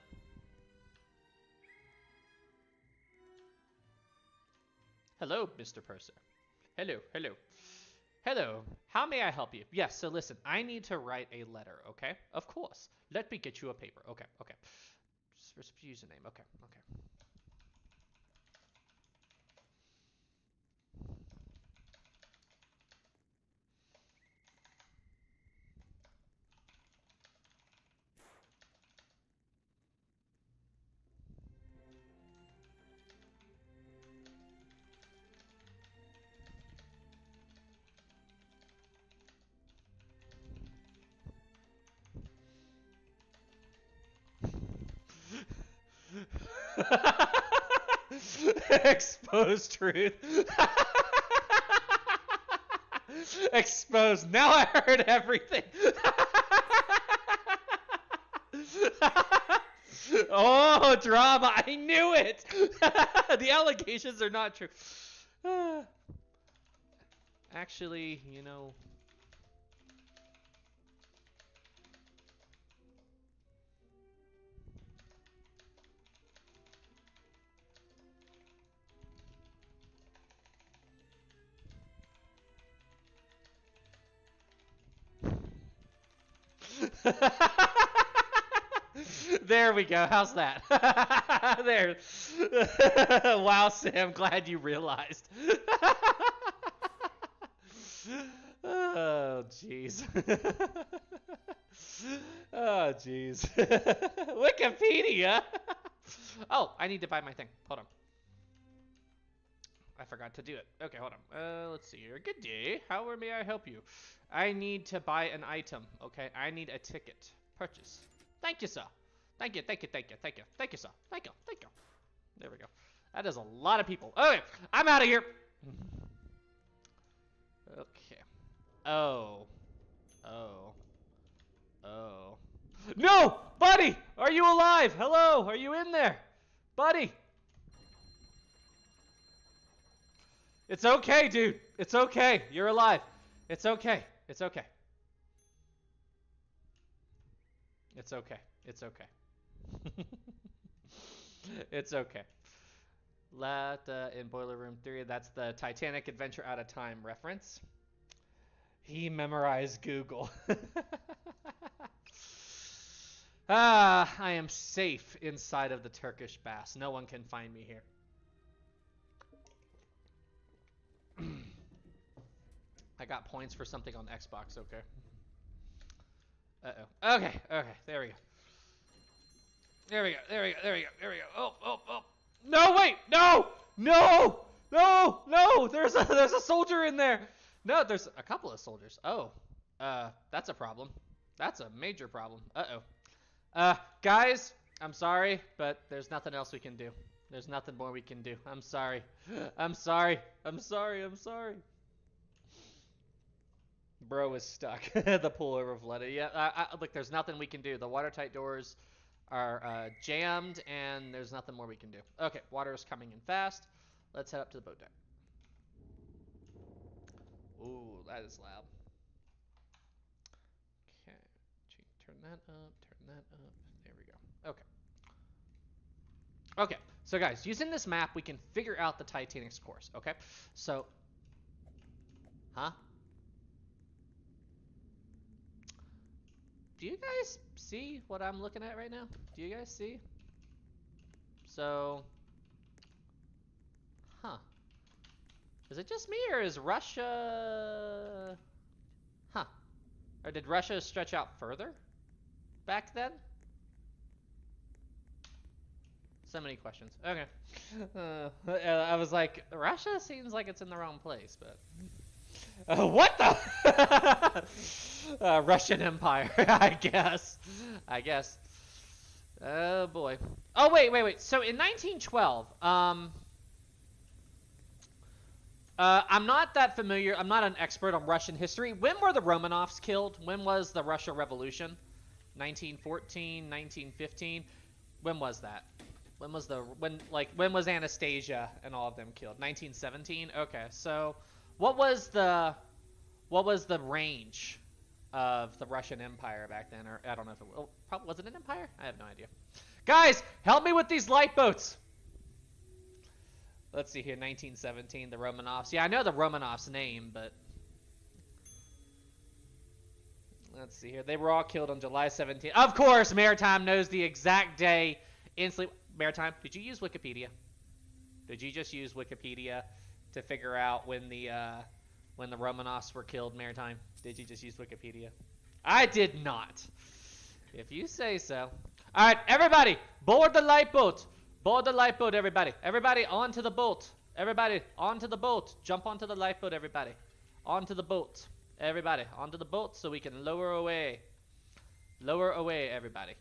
Hello, Mr. Purser. Hello, hello. Hello. How may I help you? Yes, so listen, I need to write a letter, okay? Of course. Let me get you a paper. Okay, okay. Username. Okay, okay. Exposed truth. Exposed. Now I heard everything. Oh, drama. I knew it. The allegations are not true. Actually, you know. There we go. How's that? There. Wow, Sam. Glad you realized. Oh, jeez. Oh, jeez. Wikipedia. Oh, I need to buy my thing. Hold on. I forgot to do it. Okay, hold on. Let's see here. Good day. How may I help you? I need to buy an item. Okay, I need a ticket. Purchase. Thank you, sir. Thank you, thank you, thank you, thank you, thank you, sir. Thank you, thank you. There we go. That is a lot of people. Okay, I'm out of here. Okay. Oh. Oh. Oh. No! Buddy! Are you alive? Hello? Are you in there? Buddy! It's okay, dude. It's okay. You're alive. It's okay. It's okay. It's okay. It's okay. It's okay. In Boiler Room 3, that's the Titanic Adventure Out of Time reference. He memorized Google. I am safe inside of the Turkish baths. No one can find me here. I got points for something on Xbox, okay. Uh-oh. Okay, okay, there we go. There we go, there we go, there we go, there we go. Oh, oh, oh. No, wait, no! No! No! No! There's a soldier in there! No, there's a couple of soldiers. Oh. That's a problem. That's a major problem. Uh-oh. Guys, I'm sorry, but there's nothing else we can do. There's nothing more we can do. I'm sorry. I'm sorry. I'm sorry. I'm sorry. Bro is stuck. The pool overflooded. Yeah, look, there's nothing we can do. The watertight doors are jammed, and there's nothing more we can do. Okay, water is coming in fast. Let's head up to the boat deck. Ooh, that is loud. Okay, turn that up, turn that up. There we go. Okay. Okay, so guys, using this map, we can figure out the Titanic's course, okay? So, huh? Do you guys see what I'm looking at right now? Do you guys see? So, huh. Is it just me, or is Russia... Huh. Or did Russia stretch out further back then? So many questions. Okay. I was like, Russia seems like it's in the wrong place, but... what the? Russian Empire, I guess. I guess. Oh, boy. Oh, wait. So in 1912, I'm not that familiar. I'm not an expert on Russian history. When were the Romanovs killed? When was the Russia Revolution? 1914, 1915. When was that? When was Anastasia and all of them killed? 1917. Okay, so what was the range of the Russian Empire back then? Or I don't know if probably was it an empire? I have no idea. Guys, help me with these lifeboats. Let's see here, 1917, the Romanovs. Yeah, I know the Romanovs' name, but let's see here. They were all killed on July 17th. Of course, Maritime knows the exact day instantly. Maritime, did you use Wikipedia? Did you just use Wikipedia to figure out when the Romanovs were killed, Maritime? Did you just use Wikipedia? I did not. If you say so. All right, everybody, board the lifeboat. Board the lifeboat, everybody. Everybody onto the boat. Everybody onto the boat. Jump onto the lifeboat, everybody. Onto the boat. Everybody onto the boat so we can lower away. Lower away, everybody.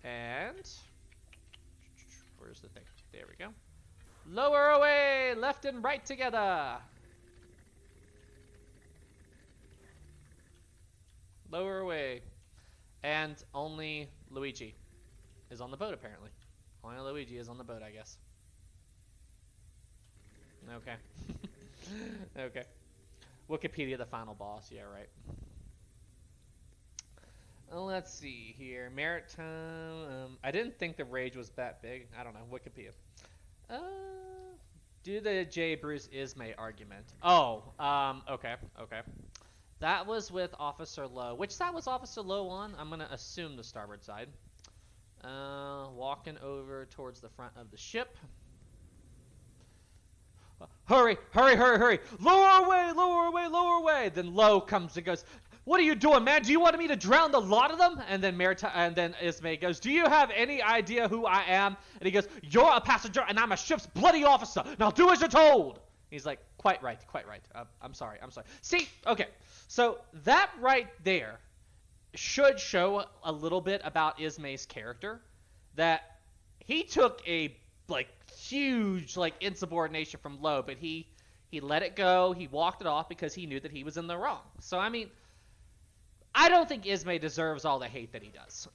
And where's the thing? There we go. Lower away, left and right together. Lower away. And only Luigi is on the boat, apparently. Only Luigi is on the boat, I guess. Okay. Okay. Wikipedia, the final boss. Yeah, right. Let's see here. Maritime. I didn't think the rage was that big. I don't know. Wikipedia. Do the J. Bruce Ismay argument. Oh, okay. Okay. That was with Officer Lowe. Which side was Officer Lowe on? I'm going to assume the starboard side. Walking over towards the front of the ship. Hurry, hurry, hurry, hurry. Lower away, lower away, lower away. Then Lowe comes and goes, what are you doing, man? Do you want me to drown the lot of them? And then Ismay goes, do you have any idea who I am? And he goes, you're a passenger and I'm a ship's bloody officer. Now do as you're told. He's like, quite right, quite right. I'm sorry, I'm sorry. See, okay. So that right there should show a little bit about Ismay's character, that he took a huge insubordination from Lowe, but he let it go. He walked it off because he knew that he was in the wrong. So I mean, I don't think Ismay deserves all the hate that he does.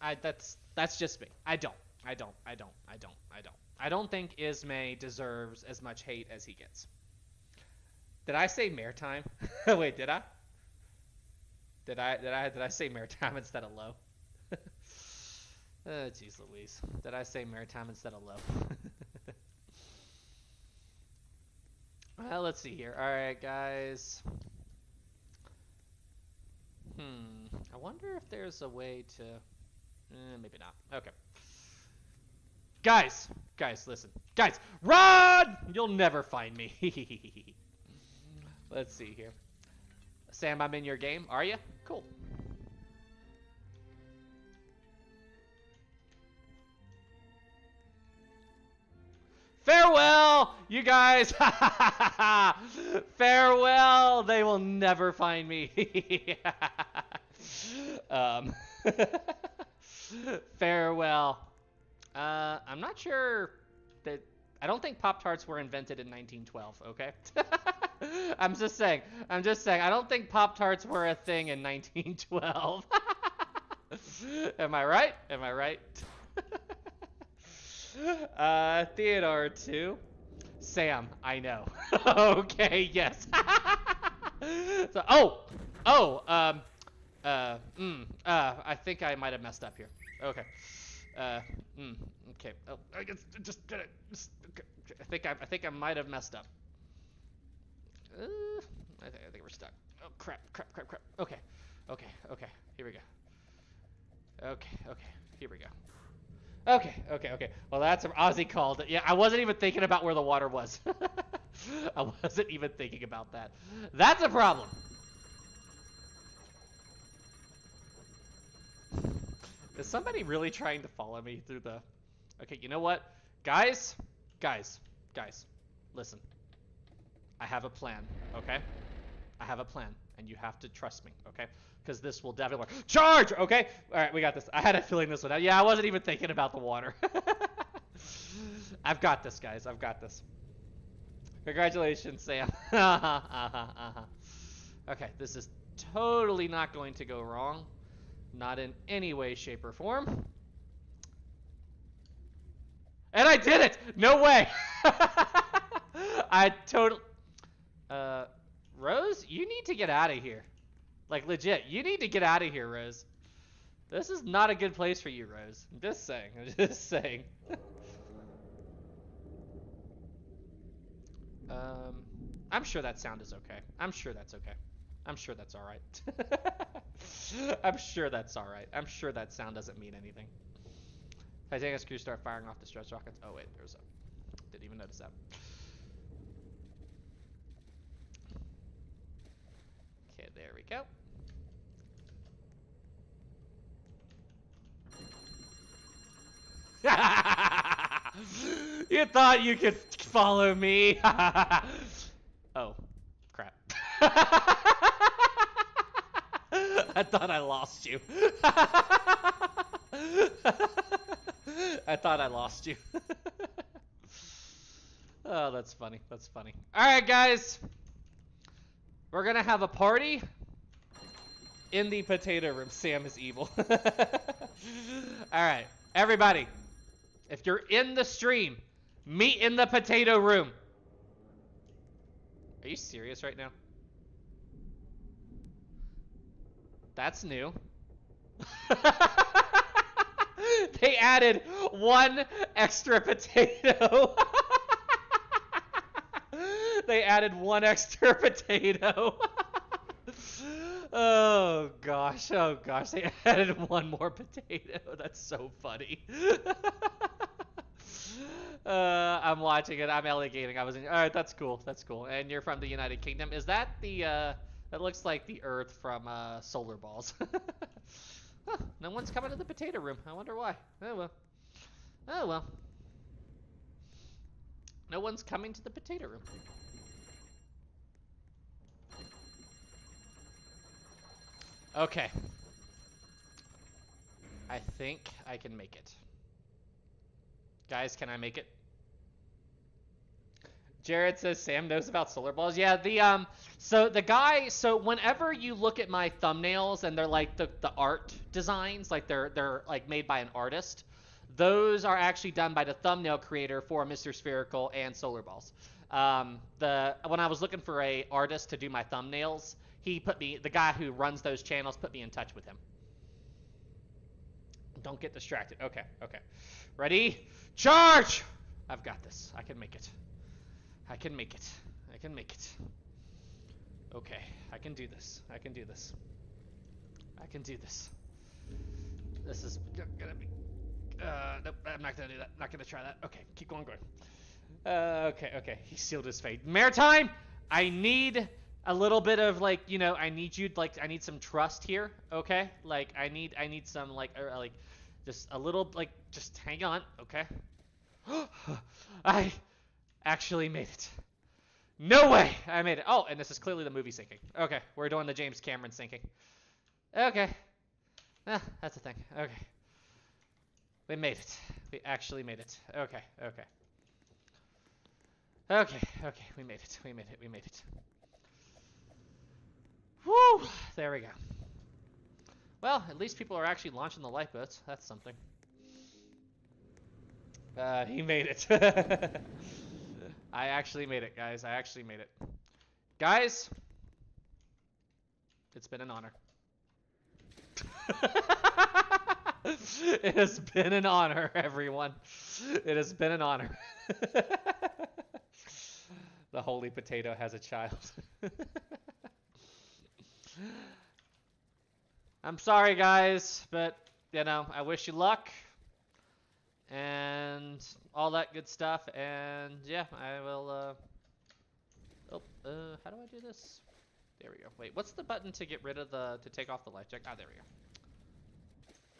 That's just me. I don't think Ismay deserves as much hate as he gets. Did I say Maritime? Wait, did I? Did I say Maritime instead of Lowe? Oh, jeez Louise. Did I say Maritime instead of Lowe? Well, let's see here. All right, guys. I wonder if there's a way to... maybe not. Okay. Guys, listen. Guys, run! You'll never find me. Let's see here. Sam, I'm in your game. Are you? Cool. Farewell, you guys. Farewell. They will never find me. Farewell. I'm not sure that... I don't think Pop-Tarts were invented in 1912, okay? I'm just saying. I don't think Pop-Tarts were a thing in 1912. Am I right? Theodore 2. Sam, I know. Okay, yes. So, I think I might have messed up here. Okay. Okay. Oh, I guess just get it. I think I might have messed up. I think we're stuck. Oh, crap. Okay. Here we go. Okay. Here we go. Okay. Well, that's what Ozzy called it. Yeah, I wasn't even thinking about where the water was. I wasn't even thinking about that. That's a problem. Is somebody really trying to follow me through the... Okay, you know what? Guys, listen. I have a plan, okay? I have a plan, and you have to trust me, okay? Because this will definitely work. Charge! Okay? All right, we got this. I had a feeling this would happen. Yeah, I wasn't even thinking about the water. I've got this, guys. I've got this. Congratulations, Sam. Okay, this is totally not going to go wrong. Not in any way, shape, or form. And I did it! No way! I totally... Rose, you need to get out of here. Like, legit, you need to get out of here, Rose. This is not a good place for you, Rose. I'm just saying. I'm just saying. I'm sure that sound is okay. I'm sure that's okay. I'm sure that's alright. I'm sure that's alright. I'm sure that sound doesn't mean anything. Titanic crew start firing off the stretch rockets. Oh, wait, there's a... Didn't even notice that. Okay, there we go. You thought you could follow me? Oh, crap. I thought I lost you. I thought I lost you. Oh, that's funny. That's funny. All right, guys. We're going to have a party in the potato room. Sam is evil. All right, everybody. If you're in the stream, meet in the potato room. Are you serious right now? That's new. They added one extra potato. They added one extra potato. Oh gosh, they added one more potato. That's so funny. I'm watching it. I'm alligating. All right, that's cool. That's cool. And you're from the United Kingdom. Is that the that looks like the Earth from Solar Balls. Huh, no one's coming to the potato room. I wonder why. Oh well. Oh well. No one's coming to the potato room. Okay. I think I can make it. Guys, can I make it? Jared says Sam knows about solar balls. Yeah, so whenever you look at my thumbnails and they're like the art designs, like they're like made by an artist, those are actually done by the thumbnail creator for Mr. Spherical and Solar Balls. When I was looking for a artist to do my thumbnails, the guy who runs those channels put me in touch with him. Don't get distracted. Okay. Ready? Charge! I've got this. I can make it. I can make it. Okay, I can do this. This is gonna be... nope, I'm not gonna do that. Not gonna try that. Okay, keep going. Okay. He sealed his fate. Maritime! I need a little bit of, like, you know, I need some trust here, okay? Like, I need some, like, just a little, like, just hang on, okay? I actually made it. No way! I made it. Oh, and this is clearly the movie sinking. Okay, we're doing the James Cameron sinking. Okay. That's a thing. Okay. We made it. We actually made it. Okay. We made it. Woo! There we go. Well, at least people are actually launching the lifeboats. That's something. He made it. I actually made it, guys. Guys, it's been an honor. It has been an honor, everyone. It has been an honor. The holy potato has a child. I'm sorry, guys, but, you know, I wish you luck and all that good stuff. And yeah, I will. How do I do this? There we go. Wait, what's the button to get rid of to take off the life jacket? Ah, there we go.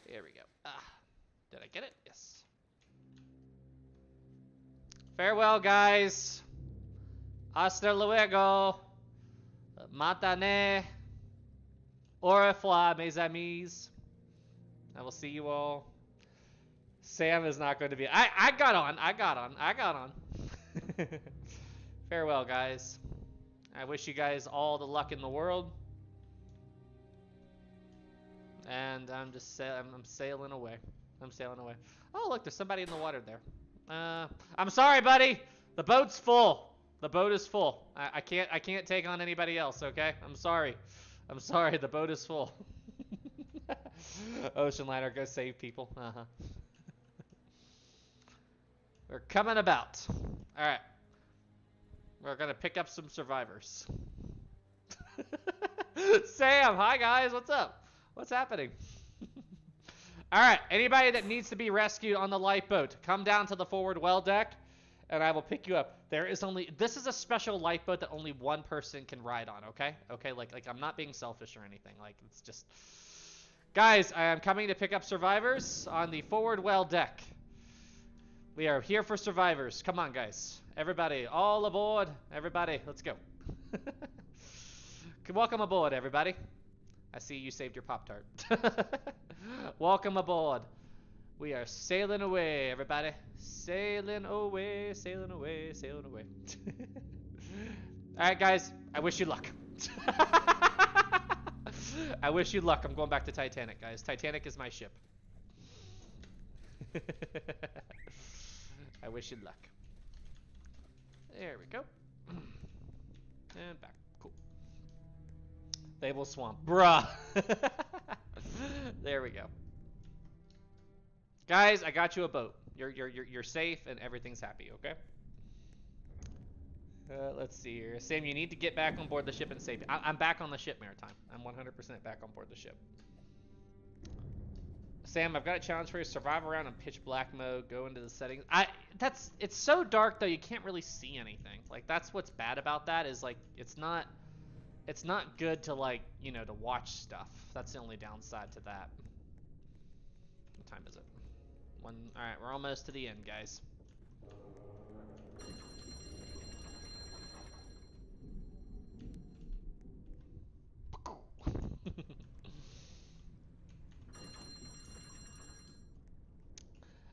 There we go. Did I get it? Yes. Farewell, guys. Hasta luego. Matane. Au revoir, mes amis. I will see you all. Sam is not going to be... I got on. Farewell, guys. I wish you guys all the luck in the world. And I'm just I'm sailing away. I'm sailing away. Oh, look, there's somebody in the water there. I'm sorry, buddy. The boat's full. The boat is full. I can't take on anybody else, okay? I'm sorry. I'm sorry. The boat is full. Ocean liner, go save people. Uh-huh. We're coming about. All right. We're going to pick up some survivors. Sam, hi guys. What's up? What's happening? All right. Anybody that needs to be rescued on the lifeboat, come down to the forward well deck, and I will pick you up. This is a special lifeboat that only one person can ride on, okay? Okay, like I'm not being selfish or anything. Like, it's just... Guys, I am coming to pick up survivors on the forward well deck. We are here for survivors. Come on, guys. Everybody, all aboard. Everybody, let's go. Welcome aboard, everybody. I see you saved your Pop-Tart. Welcome aboard. We are sailing away, everybody. Sailing away, sailing away, sailing away. All right, guys. I wish you luck. I wish you luck. I'm going back to Titanic, guys. Titanic is my ship. I wish you luck. There we go. And back. Cool. They will swamp. Bruh. There we go. Guys, I got you a boat. You're safe and everything's happy, okay? Let's see here. Sam, you need to get back on board the ship and save it. I'm back on the ship, Maritime. I'm 100% back on board the ship. Sam, I've got a challenge for you. Survive around in pitch black mode. Go into the settings. It's so dark though. You can't really see anything. Like, that's what's bad about that. Is like it's not good to, like, you know, to watch stuff. That's the only downside to that. What time is it? All right, we're almost to the end, guys.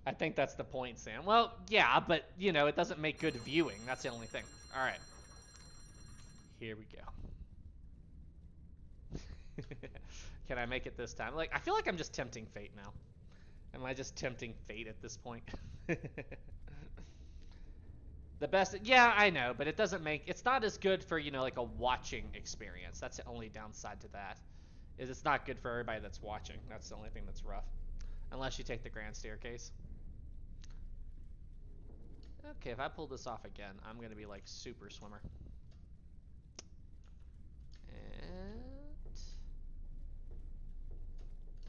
I think that's the point, Sam. Well, yeah, but, you know, it doesn't make good viewing. That's the only thing. All right. Here we go. Can I make it this time? Like, I feel like I'm just tempting fate now. Am I just tempting fate at this point? The best... Yeah, I know, but it doesn't make... It's not as good for, you know, like a watching experience. That's the only downside to that. Is it's not good for everybody that's watching. That's the only thing that's rough. Unless you take the grand staircase. Okay, if I pull this off again, I'm going to be like super swimmer. And...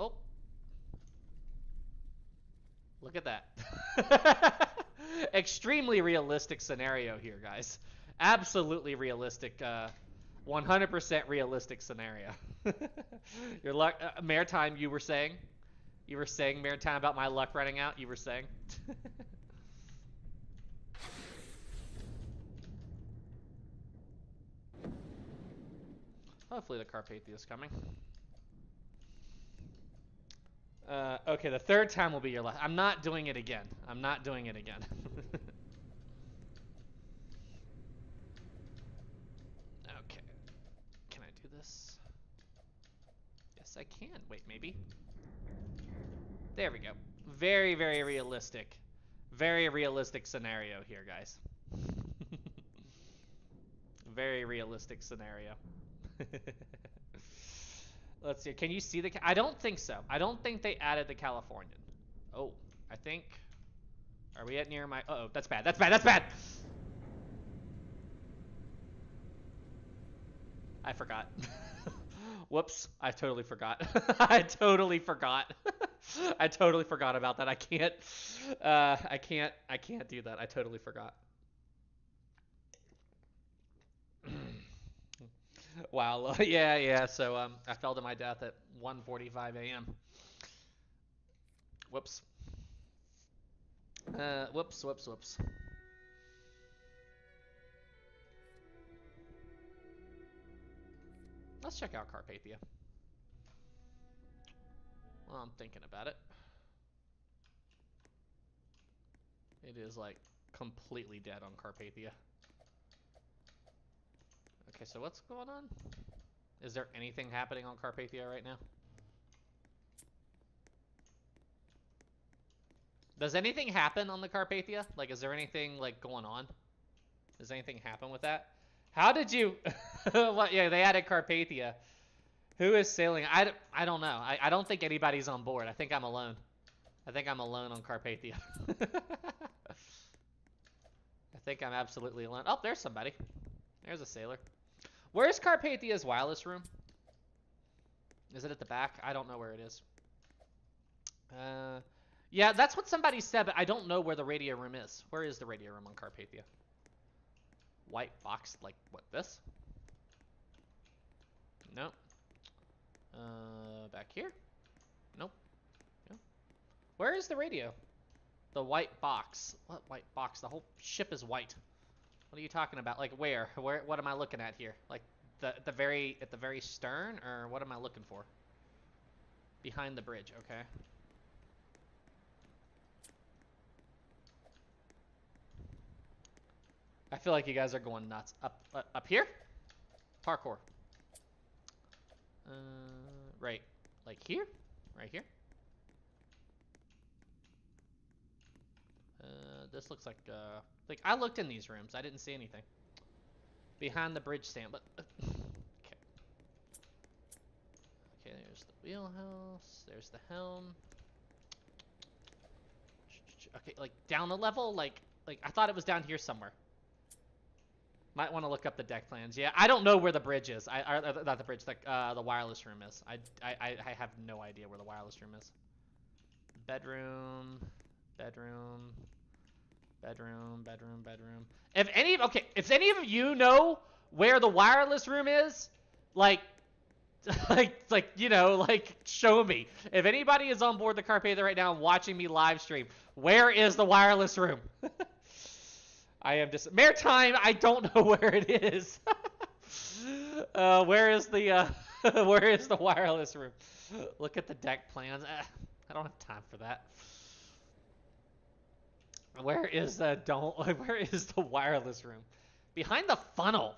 Oh. Look at that. Extremely realistic scenario here, guys. Absolutely realistic. 100% realistic scenario. Your luck... Maritime, you were saying? You were saying, Maritime, about my luck running out? You were saying? Hopefully the Carpathia is coming. Okay, the third time will be your last. I'm not doing it again. I'm not doing it again. Okay. Can I do this? Yes, I can. Wait, maybe. There we go. Very, very realistic. Very realistic scenario here, guys. Very realistic scenario. Let's see. Can you see the... I don't think so. I don't think they added the Californian. Oh, I think... Are we at near my... Uh-oh, that's bad. That's bad. That's bad! I forgot. Whoops. I totally forgot. I totally forgot. I totally forgot about that. I can't do that. I totally forgot. Wow. Yeah. So I fell to my death at 1:45 a.m. Whoops. Whoops. Let's check out Carpathia. Well, I'm thinking about it. It is like completely dead on Carpathia. Okay, so what's going on? Is there anything happening on Carpathia right now? Does anything happen on the Carpathia? Like, is there anything, like, going on? Does anything happen with that? How did you... What? Yeah, they added Carpathia. Who is sailing? I don't know. I don't think anybody's on board. I think I'm alone. I think I'm alone on Carpathia. I think I'm absolutely alone. Oh, there's somebody. There's a sailor. Where's Carpathia's wireless room? Is it at the back? I don't know where it is. Yeah, that's what somebody said, but I don't know where the radio room is. Where is the radio room on Carpathia? White box, like, what, this? Nope. Back here? Nope. Nope. Where is the radio? The white box. What white box? The whole ship is white. What are you talking about? Like, where? What am I looking at here? Like, at the very stern, or what am I looking for? Behind the bridge, okay. I feel like you guys are going nuts. Up here? Parkour. Right. Like here? Right here? This looks like I looked in these rooms. I didn't see anything. Behind the bridge stand, but okay. Okay, there's the wheelhouse. There's the helm. Okay, like down a level, like I thought it was down here somewhere. Might want to look up the deck plans. Yeah, I don't know where the bridge is. Not the bridge. The wireless room is. I have no idea where the wireless room is. Bedroom. If any of you know where the wireless room is, like you know, like show me. If anybody is on board the Carpathia right now watching me live stream, where is the wireless room? I am just maritime. I don't know where it is. Where is the where is the wireless room? Look at the deck plans. I don't have time for that. Where is the wireless room? Behind the funnel.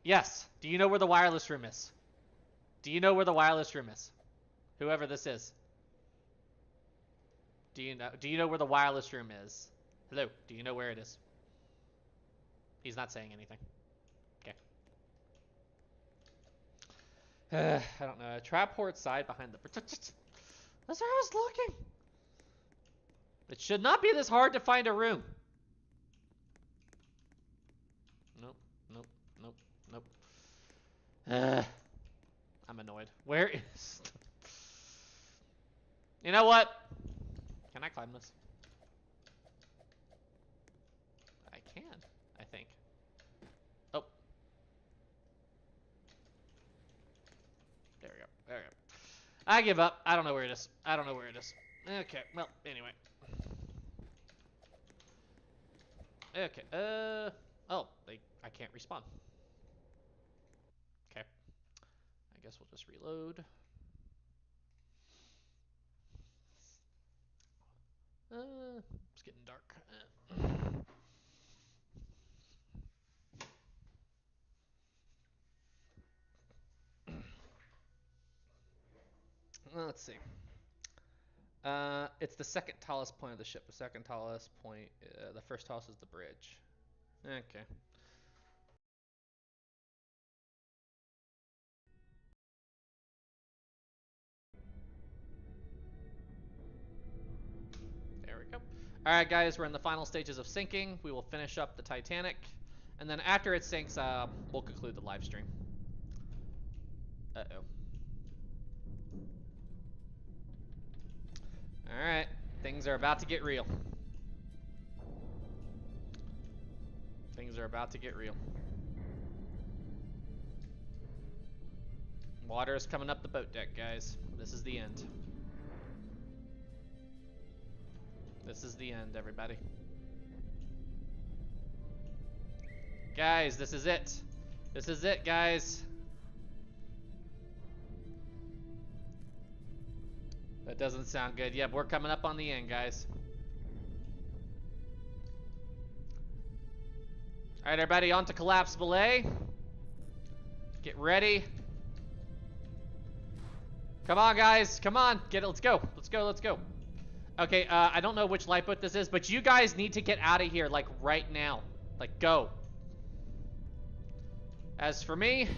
Yes. Do you know where the wireless room is? Do you know where the wireless room is? Whoever this is. Do you know where the wireless room is? Hello. Do you know where it is? He's not saying anything. Okay. I don't know. Trap port side behind the... That's where I was looking. It should not be this hard to find a room. Nope. I'm annoyed. Where is... You know what? Can I climb this? I can, I think. Oh. There we go. I give up. I don't know where it is. Okay, well, anyway. Okay, oh, I can't respawn. Okay. I guess we'll just reload. It's getting dark. Let's see. It's the second tallest point of the ship. The second tallest point, the first tallest is the bridge. Okay. There we go. All right, guys, we're in the final stages of sinking. We will finish up the Titanic, and then after it sinks, we'll conclude the live stream. Uh-oh. All right, things are about to get real. Water is coming up the boat deck, guys. This is the end. This is the end, everybody. Guys, this is it. This is it, guys. That doesn't sound good. Yep, we're coming up on the end, guys. Alright, everybody, on to Collapsible A. Get ready. Come on, guys. Come on. Let's go. Let's go. Let's go. Okay, I don't know which lifeboat this is, but you guys need to get out of here, like, right now. Like, go. As for me,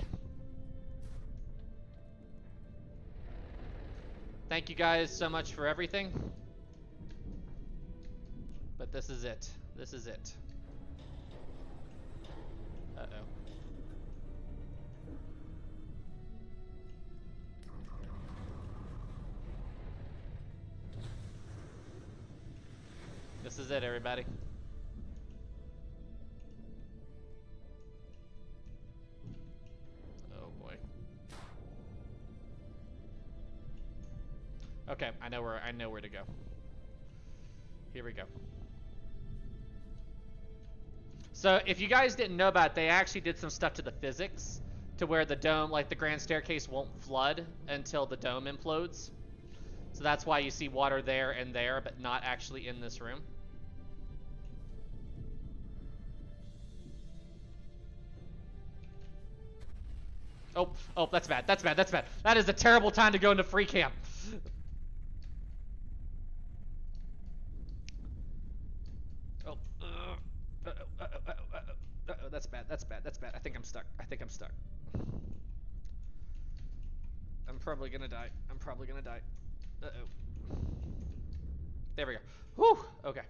thank you guys so much for everything. But this is it. This is it. Uh-oh. This is it, everybody. Oh boy. Okay, I know where to go. Here we go. So if you guys didn't know about it, they actually did some stuff to the physics to where the dome, like the grand staircase, won't flood until the dome implodes. So that's why you see water there and there, but not actually in this room. Oh, that's bad. That's bad. That's bad. That is a terrible time to go into free camp. That's bad. That's bad. That's bad. I think I'm stuck. I think I'm stuck. I'm probably gonna die. I'm probably gonna die. Uh-oh. There we go. Whew. Okay.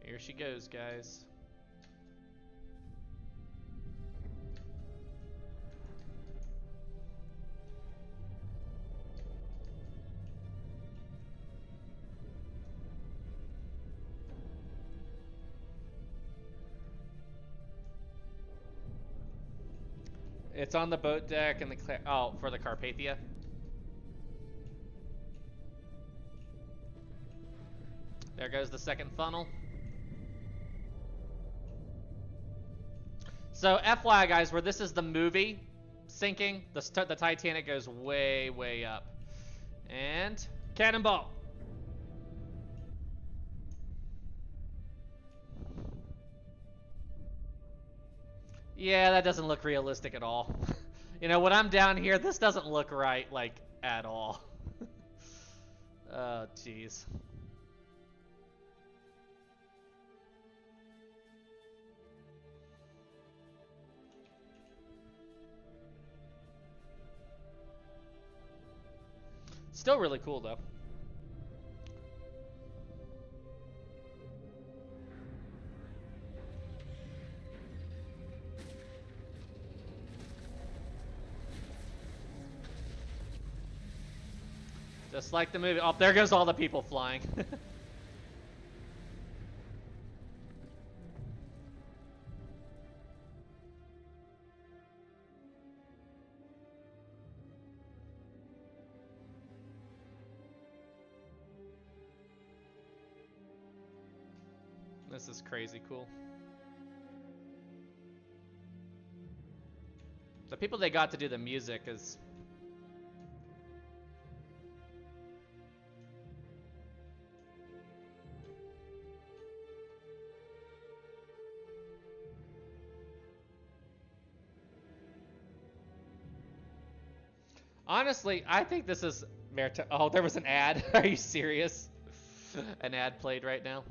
Here she goes, guys. It's on the boat deck and the for the Carpathia. There goes the second funnel. So FYI, guys, where this is the movie sinking, the Titanic goes way, way up. And cannonball. Yeah, that doesn't look realistic at all. You know, when I'm down here, this doesn't look right, like, at all. Oh, jeez. Still really cool, though. Just like the movie. Oh, there goes all the people flying. This is crazy cool. The people they got to do the music is... Honestly, I think this is merit. Oh, there was an ad. Are you serious? An ad played right now.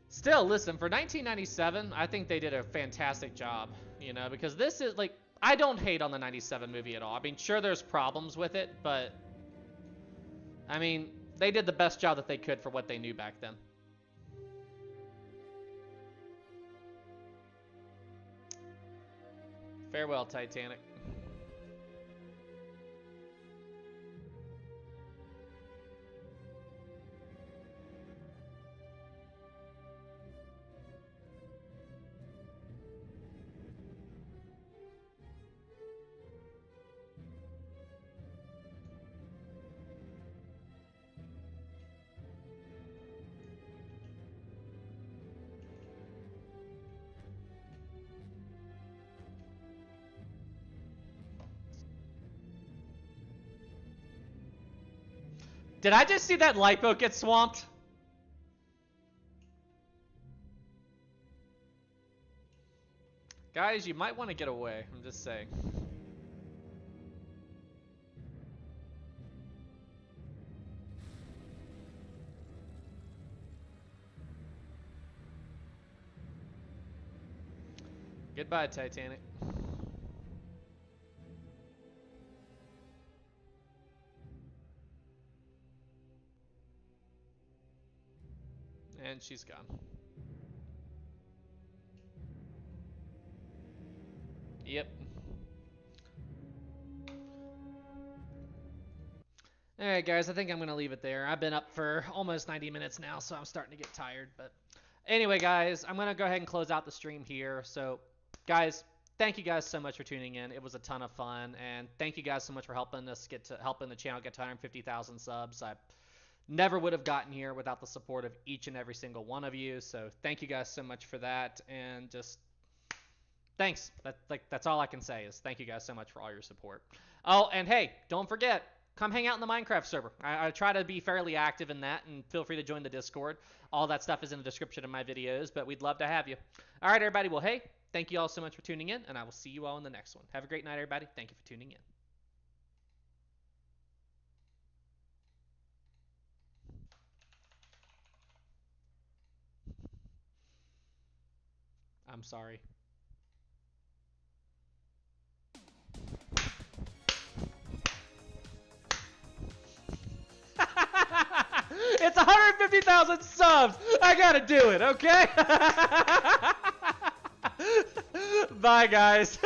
Still, listen, for 1997, I think they did a fantastic job, you know, because this is like, I don't hate on the 97 movie at all. I mean, sure, there's problems with it, but I mean, they did the best job that they could for what they knew back then. Farewell, Titanic. Did I just see that lifeboat get swamped? Guys, you might want to get away. I'm just saying. Goodbye, Titanic. And she's gone. Yep. Alright guys, I think I'm going to leave it there. I've been up for almost 90 minutes now, so I'm starting to get tired. But anyway guys, I'm going to go ahead and close out the stream here. So guys, thank you guys so much for tuning in. It was a ton of fun. And thank you guys so much for helping the channel get to 150,000 subs. I never would have gotten here without the support of each and every single one of you. So thank you guys so much for that. And just thanks. That's all I can say is thank you guys so much for all your support. Oh, and hey, don't forget, come hang out in the Minecraft server. I try to be fairly active in that, and feel free to join the Discord. All that stuff is in the description of my videos, but we'd love to have you. All right, everybody. Well, hey, thank you all so much for tuning in, and I will see you all in the next one. Have a great night, everybody. Thank you for tuning in. I'm sorry. It's 150,000 subs. I gotta do it, okay? Bye, guys.